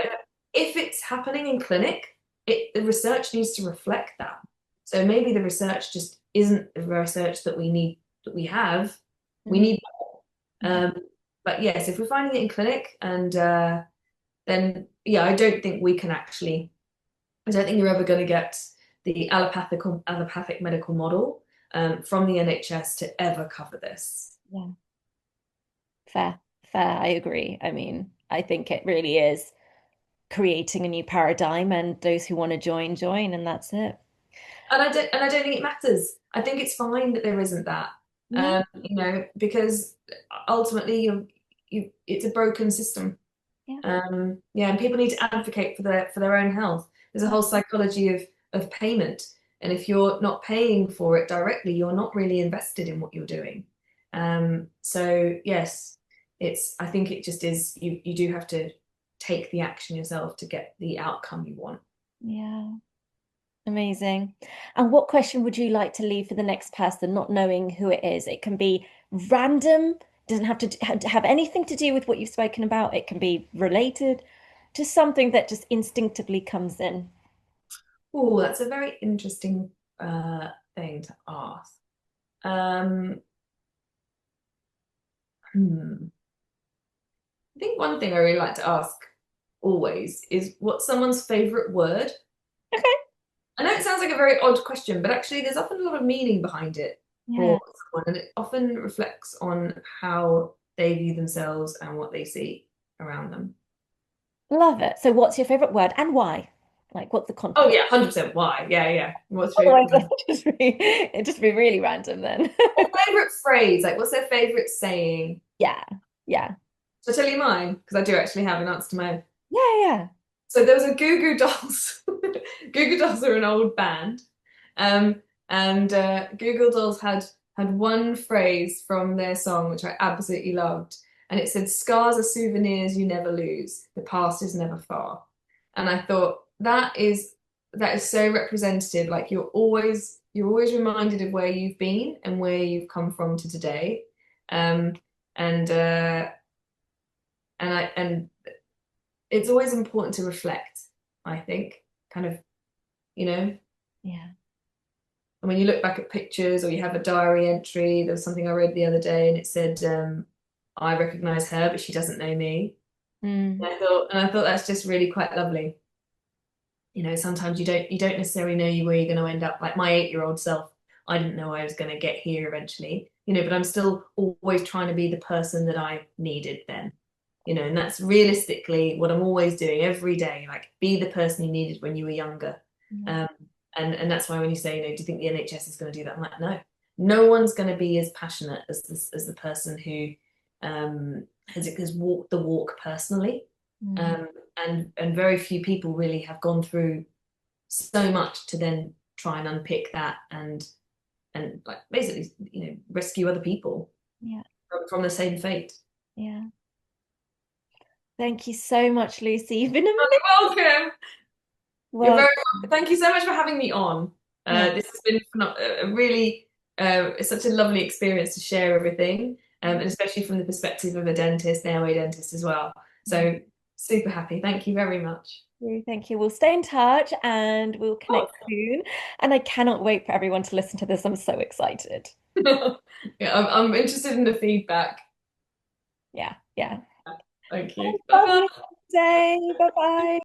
if it's happening in clinic, the research needs to reflect that. So maybe the research just isn't the research that we need, that we have. We Mhm. need more. But yes, if we're finding it in clinic, and then yeah, I don't think you're ever going to get the allopathic medical model, from the NHS to ever cover this. Yeah. Fair. Fair. I agree. I mean, I think it really is creating a new paradigm, and those who want to join, and that's it. And I don't think it matters. I think it's fine that there isn't that. Yeah. Because ultimately it's a broken system. Yeah. Yeah, and people need to advocate for their own health. There's a Yeah. whole psychology of payment, and if you're not paying for it directly, you're not really invested in what you're doing. So yes, I think it just is, you do have to take the action yourself to get the outcome you want. Yeah. Amazing. And what question would you like to leave for the next person, not knowing who it is? It can be random, doesn't have to have anything to do with what you've spoken about. It can be related to something that just instinctively comes in. Oh, that's a very interesting thing to ask. Um, I think one thing I really like to ask always is what's someone's favorite word? Okay. I know it sounds like a very odd question, but actually there's often a lot of meaning behind it Yeah. for someone, and it often reflects on how they view themselves and what they see around them. Love it. So what's your favorite word and why? Like, what's the Oh context? yeah, 100% why. Yeah, yeah. What's your Otherwise, favorite word? it'd just be really random then. Or favorite phrase? Like what's their favorite saying? Yeah. Yeah. Shall I tell you mine? Because I do actually have an answer to my own. Yeah. Yeah. So there was a Goo Goo Dolls. Goo Goo Dolls are an old band. And Goo Goo Dolls had one phrase from their song which I absolutely loved. And it said, "Scars are souvenirs you never lose. The past is never far." And I thought that is so representative. Like you're always reminded of where you've been and where you've come from to today. Um, and and it's always important to reflect, I think, kind of, you know, Yeah. and when you look back at pictures or you have a diary entry, there was something I read the other day and it said, I recognize her, but she doesn't know me. Mm. And I thought that's just really quite lovely. Sometimes you don't necessarily know where you're going to end up. Like my 8-year-old self, I didn't know I was going to get here eventually, but I'm still always trying to be the person that I needed then. And that's realistically what I'm always doing every day, like be the person you needed when you were younger. Yeah. Um, and that's why when you say, do you think the NHS is going to do that? I'm like, no, no one's going to be as passionate as the person who has walked the walk personally. Mm. Um, and very few people really have gone through so much to then try and unpick that and like basically, rescue other people Yeah. from the same fate. Yeah. Thank you so much, Lucy. You've been amazing. You're welcome. You're Well, very welcome. Thank you so much for having me on. yeah. This has been a really it's such a lovely experience to share everything, and especially from the perspective of a dentist, an airway dentist as well. Thank So super happy. Thank you very much. you. Thank you. We'll stay in touch and we'll connect soon. And I cannot wait for everyone to listen to this. I'm so excited. Yeah, I'm interested in the feedback. Yeah. Yeah. Thank you. Have a Bye lovely day. Bye bye.